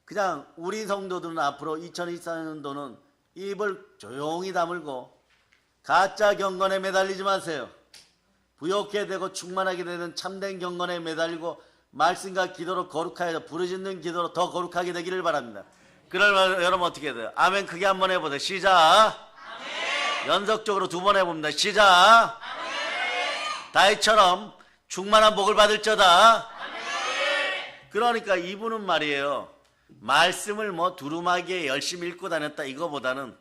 그냥 우리 성도들은 앞으로 2024년도는 입을 조용히 다물고 가짜 경건에 매달리지 마세요. 부욕해 되고 충만하게 되는 참된 경건에 매달리고 말씀과 기도로 거룩하여 부르짖는 기도로 더 거룩하게 되기를 바랍니다. 그러면 여러분 어떻게 돼요? 아멘 크게 한번 해보세요. 시작. 아멘. 연속적으로 2번 해봅니다. 시작. 아멘. 다윗처럼 충만한 복을 받을저다. 아멘. 그러니까 이분은 말이에요, 말씀을 뭐 두루마기에 열심히 읽고 다녔다 이거보다는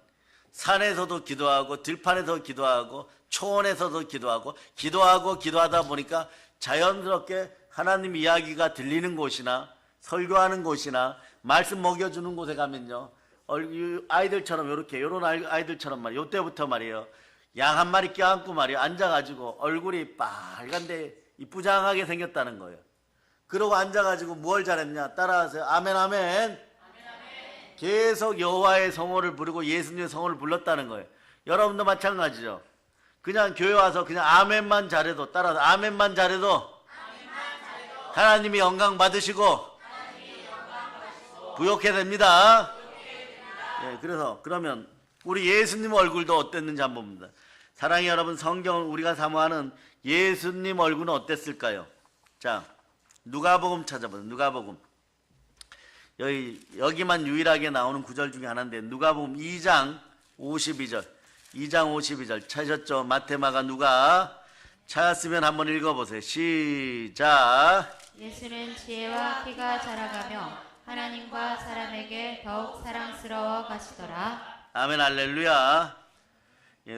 산에서도 기도하고 들판에서 기도하고 초원에서도 기도하고 기도하다 보니까 자연스럽게 하나님 이야기가 들리는 곳이나 설교하는 곳이나 말씀 먹여주는 곳에 가면요, 아이들처럼 요런 아이들처럼 말이에요, 요때부터 말이에요, 양 한 마리 껴안고 말이에요, 앉아가지고 얼굴이 빨간데 이쁘장하게 생겼다는 거예요. 그러고 앉아가지고 뭘 잘했냐? 따라하세요. 아멘 아멘. 계속 여호와의 성호를 부르고 예수님의 성호를 불렀다는 거예요. 여러분도 마찬가지죠. 그냥 교회 와서 그냥 아멘만 잘해도, 따라서 아멘만 잘해도 하나님이 영광 받으시고 부욕해 됩니다. 네, 그래서 그러면 우리 예수님 얼굴도 어땠는지 한번 봅니다. 사랑의 여러분, 성경을 우리가 사모하는 예수님 얼굴은 어땠을까요? 자, 누가복음 찾아보세요. 누가복음. 여기만 유일하게 나오는 구절 중에 하나인데, 누가복음 2장 52절. 2장 52절 찾으셨죠? 마태, 마가, 누가. 찾았으면 한번 읽어보세요. 시작. 예수는 지혜와 키가 자라가며 하나님과 사람에게 더욱 사랑스러워 가시더라. 아멘 할렐루야.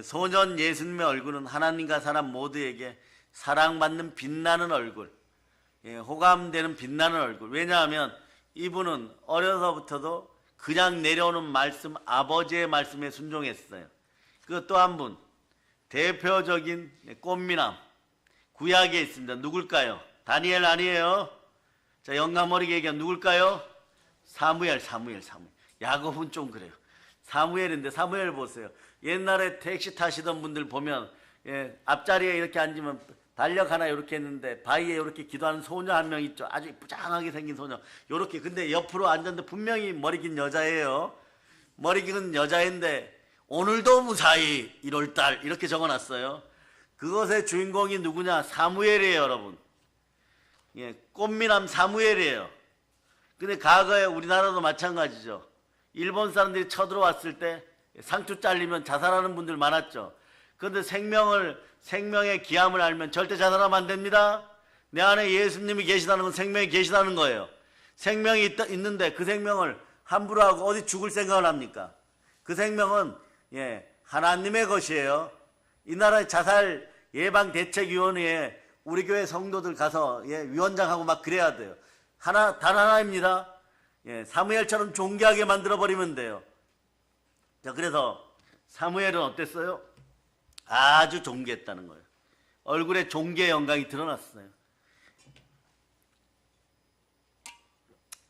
소년 예수님의 얼굴은 하나님과 사람 모두에게 사랑받는 빛나는 얼굴, 호감되는 빛나는 얼굴. 왜냐하면 이분은 어려서부터도 그냥 내려오는 말씀, 아버지의 말씀에 순종했어요. 그 또 한 분, 대표적인 꽃미남, 구약에 있습니다. 누굴까요? 다니엘 아니에요. 자, 영감어리게 얘기한 누굴까요? 사무엘. 야곱은 좀 그래요. 사무엘인데 사무엘 보세요. 옛날에 택시 타시던 분들 보면 앞자리에 이렇게 앉으면 달력 하나 이렇게 했는데 바위에 이렇게 기도하는 소녀 한 명 있죠. 아주 부장하게 생긴 소녀. 요렇게 근데 옆으로 앉았는데 분명히 머리 긴 여자예요. 머리 긴 여자인데 오늘도 무사히 1월달 이렇게 적어놨어요. 그것의 주인공이 누구냐? 사무엘이에요, 여러분. 꽃미남 사무엘이에요. 근데 과거에 우리나라도 마찬가지죠. 일본 사람들이 쳐들어왔을 때 상투 잘리면 자살하는 분들 많았죠. 그런데 생명의 귀함을 알면 절대 자살하면 안 됩니다. 내 안에 예수님이 계시다는 건 생명이 계시다는 거예요. 생명이 있는데 그 생명을 함부로 하고 어디 죽을 생각을 합니까? 그 생명은 하나님의 것이에요. 이 나라의 자살 예방대책위원회에 우리 교회 성도들 가서 위원장하고 막 그래야 돼요. 단 하나입니다. 사무엘처럼 존귀하게 만들어버리면 돼요. 자, 그래서 사무엘은 어땠어요? 아주 존귀했다는 거예요. 얼굴에 존귀의 영광이 드러났어요.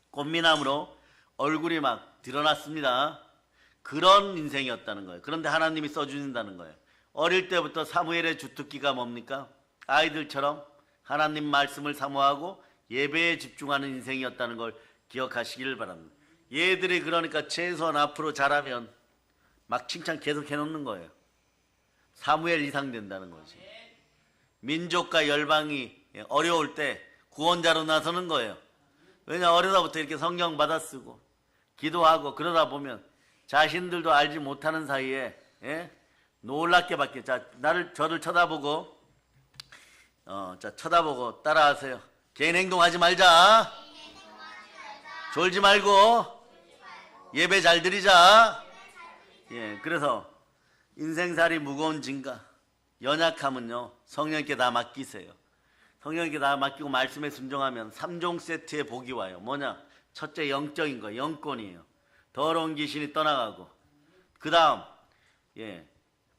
꽃미남으로 얼굴이 막 드러났습니다. 그런 인생이었다는 거예요. 그런데 하나님이 써주신다는 거예요. 어릴 때부터 사무엘의 주특기가 뭡니까? 아이들처럼 하나님 말씀을 사모하고 예배에 집중하는 인생이었다는 걸 기억하시길 바랍니다. 얘들이 그러니까 최소한 앞으로 자라면 막 칭찬 계속 해놓는 거예요. 사무엘 이상 된다는 거지. 민족과 열방이 어려울 때 구원자로 나서는 거예요. 왜냐, 어려서부터 이렇게 성경 받아 쓰고 기도하고 그러다 보면 자신들도 알지 못하는 사이에 놀랍게 바뀌어. 자, 저를 쳐다보고 쳐다보고 따라하세요. 개인 행동하지 말자. 졸지 말고 예배 잘 드리자. 그래서 인생살이 무거운 짐과 연약함은요, 성령님께 다 맡기세요. 성령님께 다 맡기고 말씀에 순종하면 3종 세트의 복이 와요. 뭐냐? 첫째, 영적인 거, 영권이에요. 더러운 귀신이 떠나가고, 그 다음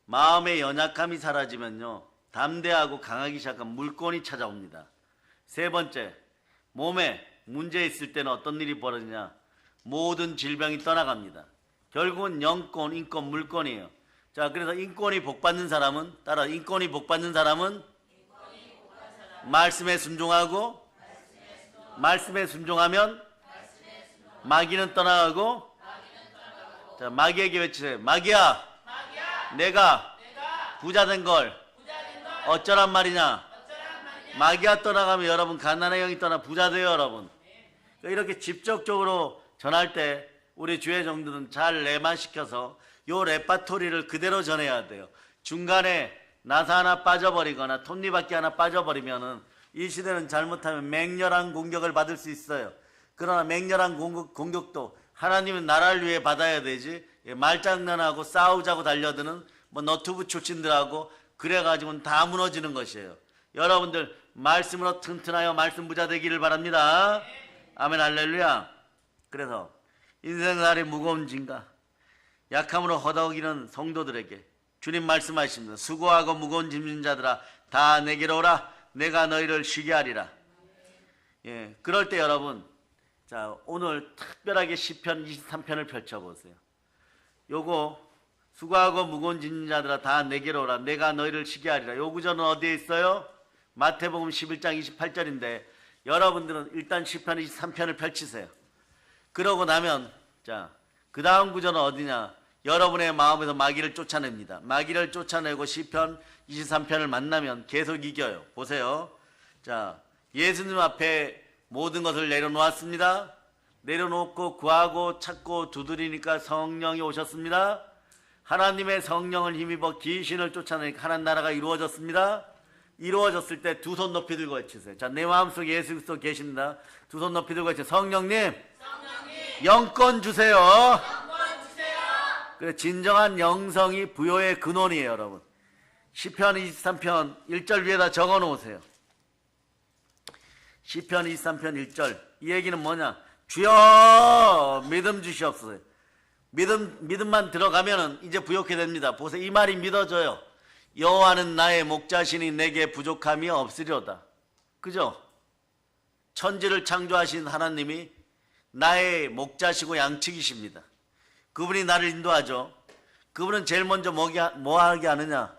마음의 연약함이 사라지면요, 담대하고 강하기 시작한 물권이 찾아옵니다. 세 번째, 몸에 문제 있을 때는 어떤 일이 벌어지냐? 모든 질병이 떠나갑니다. 결국은 영권, 인권, 물권이에요. 자, 그래서 인권이 복받는 사람은, 따라 인권이 복받는 사람은 말씀에 순종하고, 말씀에 순종하면 마귀는 떠나가고, 자, 마귀에게 외치세요. 마귀야, 내가 부자 된 걸 어쩌란 말이냐? 마귀가 떠나가면 여러분 가난의 영이 떠나 부자 돼요, 여러분. 이렇게 직접적으로 전할 때 우리 주의 정도는 잘 레만시켜서 요 레파토리를 그대로 전해야 돼요. 중간에 나사 하나 빠져버리거나 톱니바퀴 하나 빠져버리면은 이 시대는 잘못하면 맹렬한 공격을 받을 수 있어요. 그러나 맹렬한 공격도 하나님은 나라를 위해 받아야 되지, 말장난하고 싸우자고 달려드는 너튜브 출신들하고 그래가지고는 다 무너지는 것이에요. 여러분들 말씀으로 튼튼하여 말씀 부자 되기를 바랍니다. 아멘, 할렐루야. 그래서 인생살이 무거운 짐과 약함으로 허덕이는 성도들에게 주님 말씀하십니다. 수고하고 무거운 짐진 자들아 다 내게로 오라. 내가 너희를 쉬게 하리라. 그럴 때 여러분, 자, 오늘 특별하게 시편 23편을 펼쳐보세요. 요거 수고하고 무거운 짐진 자들아 다 내게로 오라. 내가 너희를 쉬게 하리라. 요 구절은 어디에 있어요? 마태복음 11장 28절인데 여러분들은 일단 시편 23편을 펼치세요. 그러고 나면 자, 그 다음 구절은 어디냐? 여러분의 마음에서 마귀를 쫓아냅니다. 마귀를 쫓아내고 시편 23편을 만나면 계속 이겨요. 보세요. 자, 예수님 앞에 모든 것을 내려놓았습니다. 내려놓고 구하고 찾고 두드리니까 성령이 오셨습니다. 하나님의 성령을 힘입어 귀신을 쫓아내니까 하나님 나라가 이루어졌습니다. 이루어졌을 때 두 손 높이 들고 외치세요. 자, 내 마음속에 예수 그리스도 계십니다. 두 손 높이 들고 외치세요. 성령님, 영권 주세요. 그래, 진정한 영성이 부요의 근원이에요, 여러분. 시편 23편 1절 위에다 적어 놓으세요. 시편 23편 1절. 이 얘기는 뭐냐? 주여 믿음 주시옵소서. 믿음만 들어가면은 이제 부욕해 됩니다. 보세요. 이 말이 믿어져요. 여호와는 나의 목자시니 내게 부족함이 없으리로다. 그죠? 천지를 창조하신 하나님이 나의 목자시고 양측이십니다. 그분이 나를 인도하죠. 그분은 제일 먼저 뭐 하게 하느냐?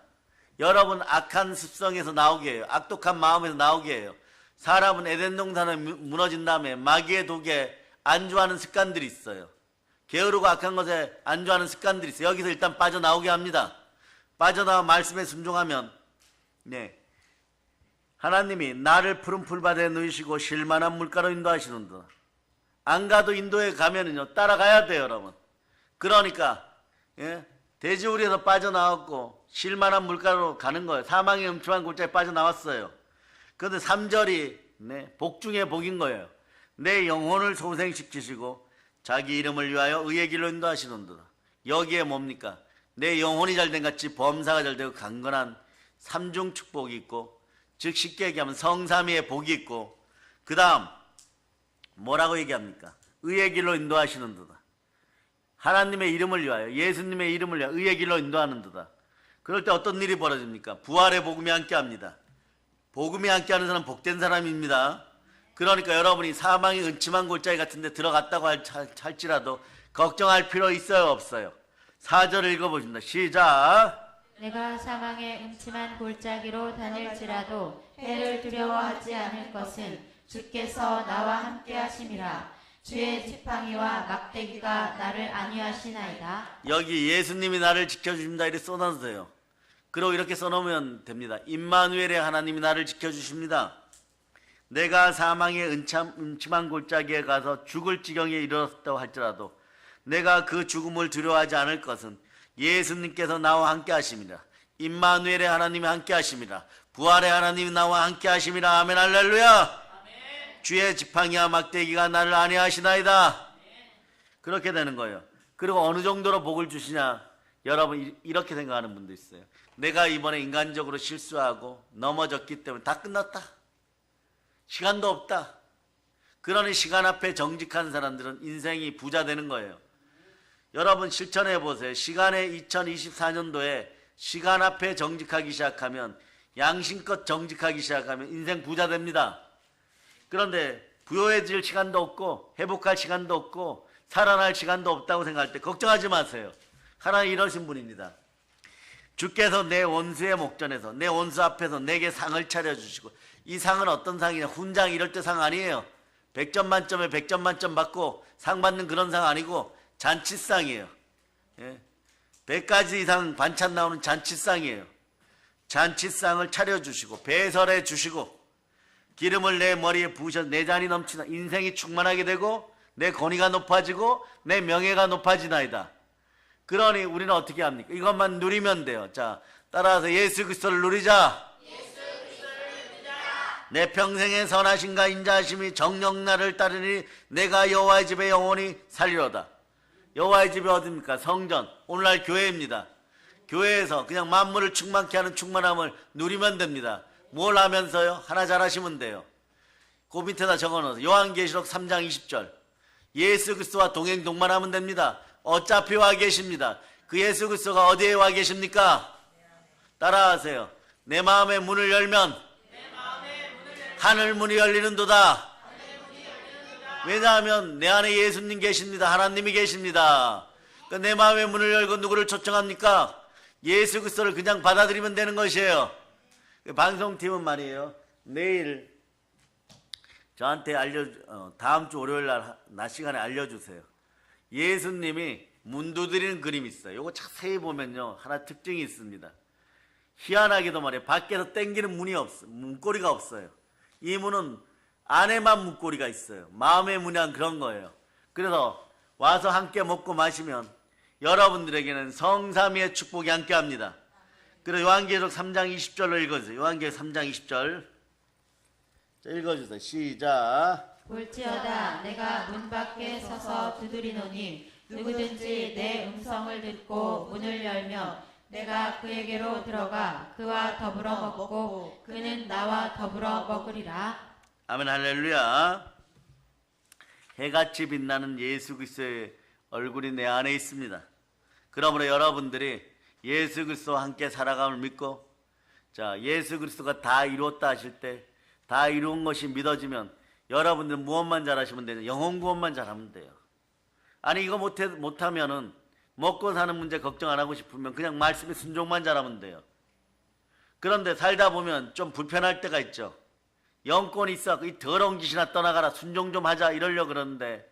여러분 악한 습성에서 나오게 해요. 악독한 마음에서 나오게 해요. 사람은 에덴 동산에 무너진 다음에 마귀의 독에 안주하는 습관들이 있어요. 게으르고 악한 것에 안주하는 습관들이 있어요. 여기서 일단 빠져나오게 합니다. 빠져나와 말씀에 순종하면 하나님이 나를 푸른 풀밭에 누이시고 쉴만한 물가로 인도하시는다. 안 가도 인도에 가면은요 따라가야 돼요, 여러분. 그러니까 돼지우리에서 빠져나왔고 쉴만한 물가로 가는 거예요. 사망의 음침한 골짜기에 빠져나왔어요. 그런데 3절이 복 중에 복인 거예요. 내 영혼을 소생시키시고 자기 이름을 위하여 의의 길로 인도하시는도다. 여기에 뭡니까? 내 영혼이 잘된 같이 범사가 잘되고 강건한 삼중 축복이 있고, 즉 쉽게 얘기하면 성삼위의 복이 있고, 그 다음 뭐라고 얘기합니까? 의의 길로 인도하시는도다. 하나님의 이름을 위하여, 예수님의 이름을 위하여 의의 길로 인도하는도다. 그럴 때 어떤 일이 벌어집니까? 부활의 복음이 함께합니다. 복음이 함께하는 사람은 복된 사람입니다. 그러니까 여러분이 사망의 은침한 골짜기 같은 데 들어갔다고 할지라도 걱정할 필요 있어요, 없어요? 4절을 읽어보십니다. 시작. 내가 사망의 음침한 골짜기로 다닐지라도 해를 두려워하지 않을 것은 주께서 나와 함께 하심이라. 주의 지팡이와 막대기가 나를 안위하시나이다. 여기 예수님이 나를 지켜주십니다 이렇게 써놔주세요. 그리고 이렇게 써놓으면 됩니다. 임마누엘의 하나님이 나를 지켜주십니다. 내가 사망의 음침한 골짜기에 가서 죽을 지경에 이르렀다고 할지라도 내가 그 죽음을 두려워하지 않을 것은 예수님께서 나와 함께 하심이라. 임마누엘의 하나님이 함께 하심이라. 부활의 하나님이 나와 함께 하심이라. 아멘 할렐루야. 아멘. 주의 지팡이와 막대기가 나를 안위하시나이다. 그렇게 되는 거예요. 그리고 어느 정도로 복을 주시냐? 여러분 이렇게 생각하는 분도 있어요. 내가 이번에 인간적으로 실수하고 넘어졌기 때문에 다 끝났다. 시간도 없다. 그러니 시간 앞에 정직한 사람들은 인생이 부자 되는 거예요. 여러분 실천해 보세요. 시간에 2024년도에 시간 앞에 정직하기 시작하면, 양심껏 정직하기 시작하면 인생 부자 됩니다. 그런데 부요해질 시간도 없고 회복할 시간도 없고 살아날 시간도 없다고 생각할 때 걱정하지 마세요. 하나님 이러신 분입니다. 주께서 내 원수의 목전에서, 내 원수 앞에서 내게 상을 차려주시고, 이 상은 어떤 상이냐? 훈장 이럴 때 상 아니에요. 100점 만점에 100점 만점 받고 상 받는 그런 상 아니고 잔치상이에요. 100가지 이상 반찬 나오는 잔치상이에요. 잔치상을 차려주시고 배설해 주시고 기름을 내 머리에 부으셔서 내 잔이 넘치나 인생이 충만하게 되고 내 권위가 높아지고 내 명예가 높아지나이다. 그러니 우리는 어떻게 합니까? 이것만 누리면 돼요. 자, 따라서 예수 그리스도를 누리자. 내 평생의 선하심과 인자하심이 정녕 나를 따르니 내가 여호와의 집에 영원히 살리로다. 여호와의 집이 어디입니까? 성전. 오늘날 교회입니다. 교회에서 그냥 만물을 충만케 하는 충만함을 누리면 됩니다. 뭘 하면서요? 하나 잘하시면 돼요. 그 밑에다 적어놓으세요. 요한계시록 3장 20절. 예수 그리스도와 동행 동반하면 됩니다. 어차피 와 계십니다. 그 예수 그리스도가 어디에 와 계십니까? 따라하세요. 내 마음의 문을 열면 하늘 문이 열리는도다. 왜냐하면 내 안에 예수님 계십니다. 하나님이 계십니다. 그러니까 내 마음의 문을 열고 누구를 초청합니까? 예수 그리스도를 그냥 받아들이면 되는 것이에요. 방송팀은 말이에요. 내일 저한테 다음 주 월요일 날 낮 시간에 알려주세요. 예수님이 문 두드리는 그림이 있어요. 이거 자세히 보면요. 하나 특징이 있습니다. 희한하게도 말이에요. 밖에서 땡기는 문이 없어요. 문고리가 없어요. 이 문은 안에만 문고리가 있어요. 마음의 문이란 그런 거예요. 그래서 와서 함께 먹고 마시면 여러분들에게는 성삼위의 축복이 함께합니다. 그래서 요한계시록 3장 20절로 읽어주세요. 요한계시록 3장 20절. 자, 읽어주세요. 시작. 볼지어다 내가 문 밖에 서서 두드리노니 누구든지 내 음성을 듣고 문을 열며 내가 그에게로 들어가 그와 더불어 먹고 그는 나와 더불어 먹으리라. 아멘 할렐루야. 해같이 빛나는 예수 그리스도의 얼굴이 내 안에 있습니다. 그러므로 여러분들이 예수 그리스도와 함께 살아감을 믿고, 자, 예수 그리스도가 다 이루었다 하실 때 다 이루은 것이 믿어지면 여러분들은 무엇만 잘하시면 되냐? 영혼 구원만 잘하면 돼요. 아니 이거 못하면은 먹고 사는 문제 걱정 안 하고 싶으면 그냥 말씀에 순종만 잘하면 돼요. 그런데 살다 보면 좀 불편할 때가 있죠. 영권이 있어. 이 더러운 짓이나 떠나가라. 순종 좀 하자. 이러려고 그러는데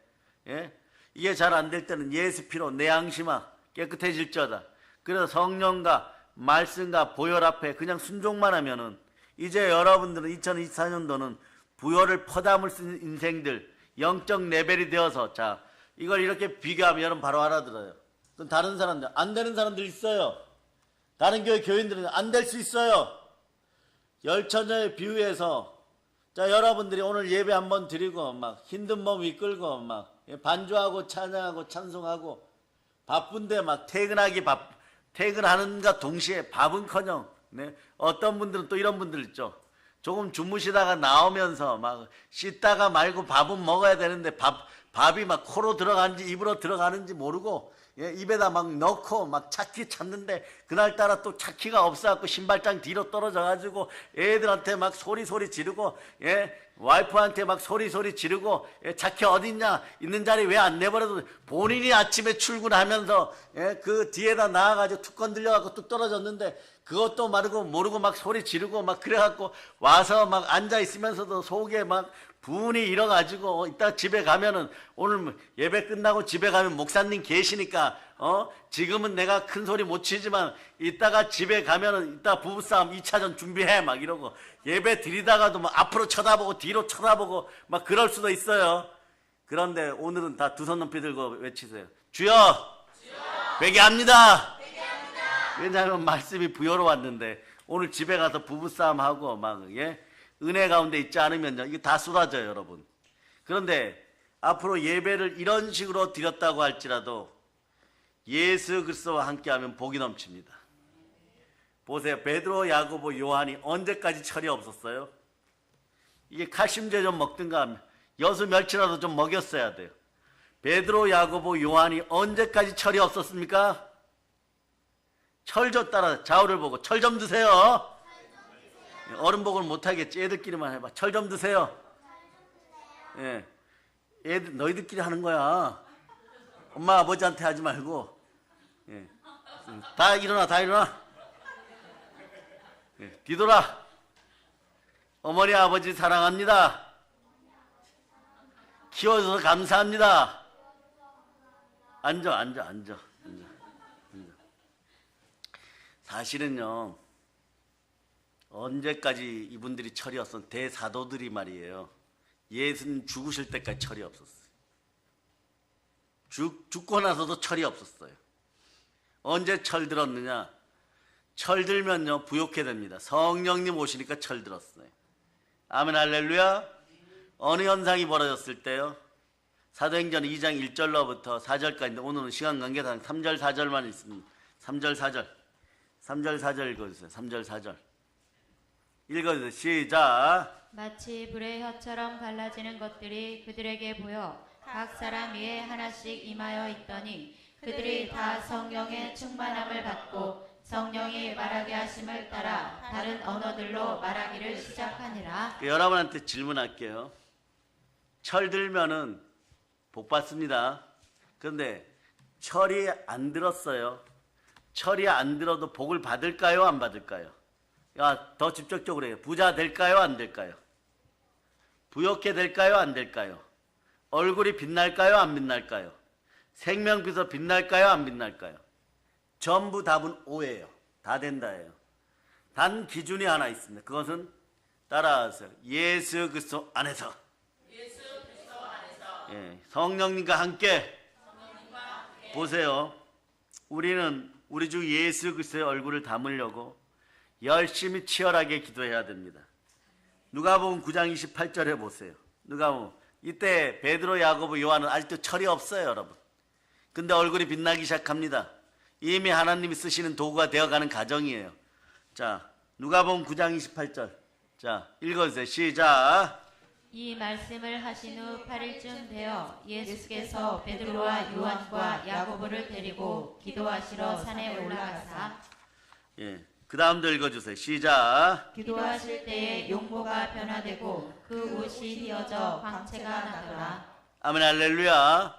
예? 이게 잘 안 될 때는 예수 피로 내 양심아 깨끗해질지어다. 그래서 성령과 말씀과 보혈 앞에 그냥 순종만 하면은 이제 여러분들은 2024년도는 부여를 퍼담을 수 있는 인생들 영적 레벨이 되어서 자 이걸 이렇게 비교하면 여러분 바로 알아들어요. 그럼 다른 사람들 안 되는 사람들 있어요. 다른 교회 교인들은 안 될 수 있어요. 열처녀의 비유에서 자 여러분들이 오늘 예배 한번 드리고 막 힘든 몸 이끌고 막 반주하고 찬양하고 찬송하고 바쁜데 막 퇴근하는가 동시에 밥은커녕 네? 어떤 분들은 또 이런 분들 있죠. 조금 주무시다가 나오면서 막 씻다가 말고 밥은 먹어야 되는데 밥이 막 코로 들어가는지 입으로 들어가는지 모르고 예, 입에다 막 넣고 막 차키 찾는데 그날따라 또 차키가 없어갖고 신발장 뒤로 떨어져가지고 애들한테 막 소리 지르고 예, 와이프한테 막 소리 지르고 예, 차키 어딨냐 있는 자리 왜 안 내버려도 본인이 아침에 출근하면서 예, 그 뒤에다 나와가지고 툭 건들려갖고 뚝 떨어졌는데 그것도 모르고 막 소리 지르고 막 그래갖고 와서 막 앉아있으면서도 속에 막 분이 일어가지고 이따 집에 가면은 오늘 예배 끝나고 집에 가면 목사님 계시니까 지금은 내가 큰 소리 못 치지만 이따가 집에 가면은 이따 부부싸움 2차전 준비해 막 이러고 예배 드리다가도 막 앞으로 쳐다보고 뒤로 쳐다보고 막 그럴 수도 있어요. 그런데 오늘은 다 두 손 높이 들고 외치세요. 주여! 회개합니다! 왜냐하면 말씀이 부여로 왔는데 오늘 집에 가서 부부싸움하고 막 예? 은혜 가운데 있지 않으면요 이게 다 쏟아져요 여러분. 그런데 앞으로 예배를 이런 식으로 드렸다고 할지라도 예수 그리스도와 함께하면 복이 넘칩니다. 보세요. 베드로 야고보 요한이 언제까지 철이 없었어요? 이게 칼슘제 좀 먹든가 여수 멸치라도 좀 먹였어야 돼요. 베드로 야고보 요한이 언제까지 철이 없었습니까? 철조 따라 좌우를 보고 철 좀 드세요. 어른 보고는 못하겠지. 애들끼리만 해봐. 철 좀 드세요. 예, 애들 너희들끼리 하는 거야. 엄마 아버지한테 하지 말고. 예. 다 일어나. 예. 뒤돌아. 어머니 아버지 사랑합니다. 키워줘서 감사합니다. 앉아. 사실은요 언제까지 이분들이 철이 없었어? 대사도들이 말이에요. 예수님 죽으실 때까지 철이 없었어요. 죽고 나서도 철이 없었어요. 언제 철 들었느냐? 철 들면요 부욕해 됩니다. 성령님 오시니까 철 들었어요. 아멘 할렐루야. 어느 현상이 벌어졌을 때요? 사도행전 2장 1절로부터 4절까지인데 오늘은 시간 관계상 3절 4절만 있습니다. 3절 4절 읽어주세요. 3절 4절 읽어주세요. 시작. 마치 불의 혀처럼 갈라지는 것들이 그들에게 보여 각 사람 위에 하나씩 임하여 있더니 그들이 다 성령의 충만함을 받고 성령이 말하게 하심을 따라 다른 언어들로 말하기를 시작하니라. 여러분한테 질문할게요. 철 들면은 복 받습니다. 그런데 철이 안 들었어요. 철이 안 들어도 복을 받을까요? 안 받을까요? 야, 더 직접적으로 해요. 부자 될까요? 안 될까요? 부욕해 될까요? 안 될까요? 얼굴이 빛날까요? 안 빛날까요? 생명빛으로 빛날까요? 안 빛날까요? 전부 답은 오예요. 다 된다예요. 단 기준이 하나 있습니다. 그것은 따라하세요. 예수 그리스도 안에서. 예, 성령님과 함께. 보세요. 우리는 우리 주 예수 그리스도의 얼굴을 담으려고 열심히 치열하게 기도해야 됩니다. 누가복음 9장 28절에 보세요. 누가복음 이때 베드로 야고보 요한은 아직도 철이 없어요 여러분. 근데 얼굴이 빛나기 시작합니다. 이미 하나님이 쓰시는 도구가 되어가는 과정이에요. 자 누가복음 9장 28절 자 읽어주세요. 시작. 이 말씀을 하신 후 8일쯤 되어 예수께서 베드로와 요한과 야고보를 데리고 기도하시러 산에 올라가사 예, 그 다음도 읽어주세요. 시작. 기도하실 때에 용모가 변화되고 그 옷이 휘어져 광채가 나더라. 아멘 할렐루야.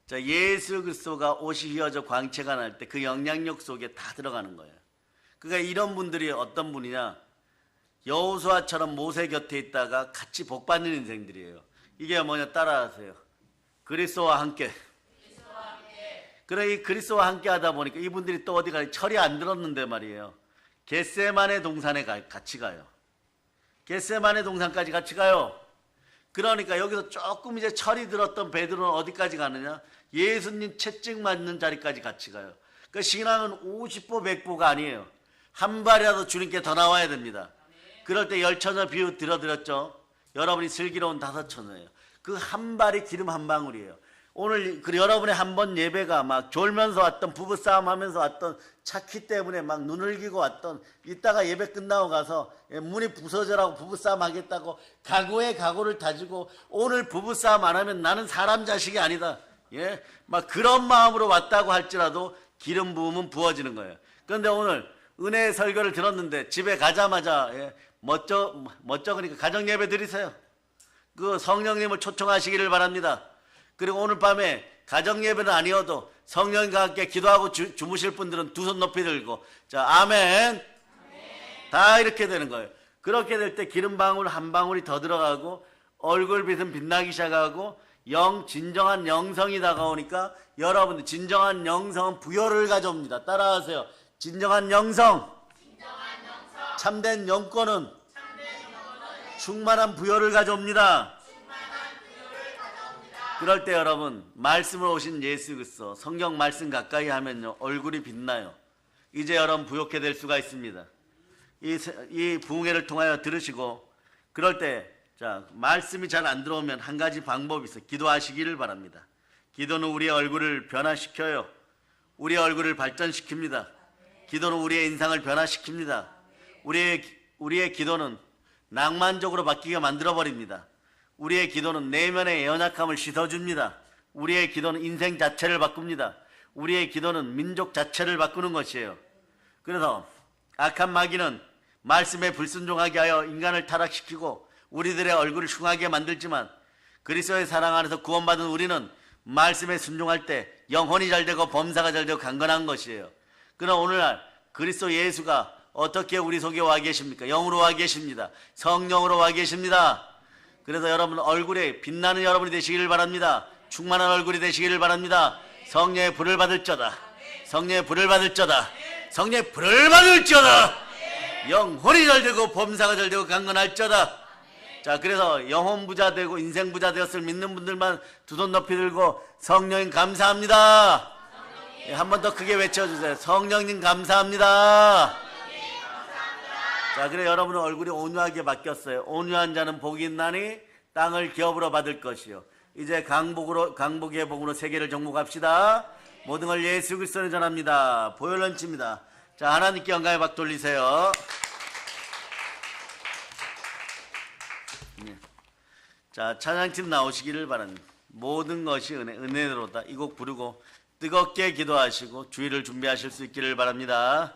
자, 예수 그리스도가 옷이 휘어져 광채가 날 때 그 영향력 속에 다 들어가는 거예요. 그러니까 이런 분들이 어떤 분이냐, 여호수아처럼 모세 곁에 있다가 같이 복받는 인생들이에요. 이게 뭐냐, 따라하세요. 그리스도와 함께. 그래, 이 그리스도와 함께 하다 보니까 이분들이 또 어디 가요? 철이 안 들었는데 말이에요. 겟세마네 동산에 같이 가요. 겟세마네 동산까지 같이 가요. 그러니까 여기서 조금 이제 철이 들었던 베드로는 어디까지 가느냐? 예수님 채찍 맞는 자리까지 같이 가요. 그러니까 신앙은 50보 100보가 아니에요. 한 발이라도 주님께 더 나와야 됩니다. 그럴 때 10처녀 비유 들어드렸죠. 여러분이 슬기로운 5처녀예요. 그 한 발이 기름 한 방울이에요. 오늘 그 여러분의 한 번 예배가 막 졸면서 왔던, 부부싸움 하면서 왔던, 차키 때문에 막 눈을 기고 왔던, 이따가 예배 끝나고 가서 문이 부서져라고 부부싸움 하겠다고 각오에 각오를 다지고 오늘 부부싸움 안 하면 나는 사람 자식이 아니다. 예, 막 그런 마음으로 왔다고 할지라도 기름 부으면 부어지는 거예요. 그런데 오늘 은혜의 설교를 들었는데 집에 가자마자 멋쩍으니까 가정 예배 드리세요. 그 성령님을 초청하시기를 바랍니다. 그리고 오늘 밤에 가정 예배는 아니어도 성령과 함께 기도하고 주무실 분들은 두 손 높이 들고, 자, 아멘. 다 이렇게 되는 거예요. 그렇게 될 때 기름 방울 한 방울이 더 들어가고 얼굴빛은 빛나기 시작하고 진정한 영성이 다가오니까 여러분들 진정한 영성은 부여를 가져옵니다. 따라하세요. 진정한 영성. 참된 영권은 충만한 부여를 가져옵니다. 그럴 때 여러분, 말씀으로 오신 예수 그리스도 성경 말씀 가까이 하면요 얼굴이 빛나요. 이제 여러분 부욕해 될 수가 있습니다. 이 부흥회를 통하여 들으시고, 그럴 때 자, 말씀이 잘 안 들어오면 한 가지 방법이 있어요. 기도하시기를 바랍니다. 기도는 우리의 얼굴을 변화시켜요. 우리의 얼굴을 발전시킵니다. 기도는 우리의 인상을 변화시킵니다. 우리의 기도는 낭만적으로 바뀌게 만들어버립니다. 우리의 기도는 내면의 연약함을 씻어줍니다. 우리의 기도는 인생 자체를 바꿉니다. 우리의 기도는 민족 자체를 바꾸는 것이에요. 그래서 악한 마귀는 말씀에 불순종하게 하여 인간을 타락시키고 우리들의 얼굴을 흉하게 만들지만, 그리스도의 사랑 안에서 구원받은 우리는 말씀에 순종할 때 영혼이 잘되고 범사가 잘되고 강건한 것이에요. 그러나 오늘날 그리스도 예수가 어떻게 우리 속에 와 계십니까? 영으로 와 계십니다. 성령으로 와 계십니다. 그래서 여러분 얼굴에 빛나는 여러분이 되시기를 바랍니다. 충만한 얼굴이 되시기를 바랍니다. 성령의 불을 받을저다. 성령의 불을 받을저다. 성령의 불을 받을저다. 영혼이 잘되고 범사가 잘되고 강건할저다. 자, 그래서 영혼 부자 되고 인생 부자 되었을 믿는 분들만 두 손 높이 들고 성령님 감사합니다. 한 번 더 크게 외쳐주세요. 성령님 감사합니다. 자, 그래 여러분의 얼굴이 온유하게 바뀌었어요. 온유한 자는 복이 있나니 땅을 기업으로 받을 것이요. 이제 강복의 복으로 세계를 정복합시다. 모든 걸 예수 그리스도를 전합니다. 보혈런치입니다. 자, 하나님께 영광의 박 돌리세요. 자, 찬양팀 나오시기를 바랍니다. 모든 것이 은혜로다. 이 곡 부르고 뜨겁게 기도하시고 주의를 준비하실 수 있기를 바랍니다.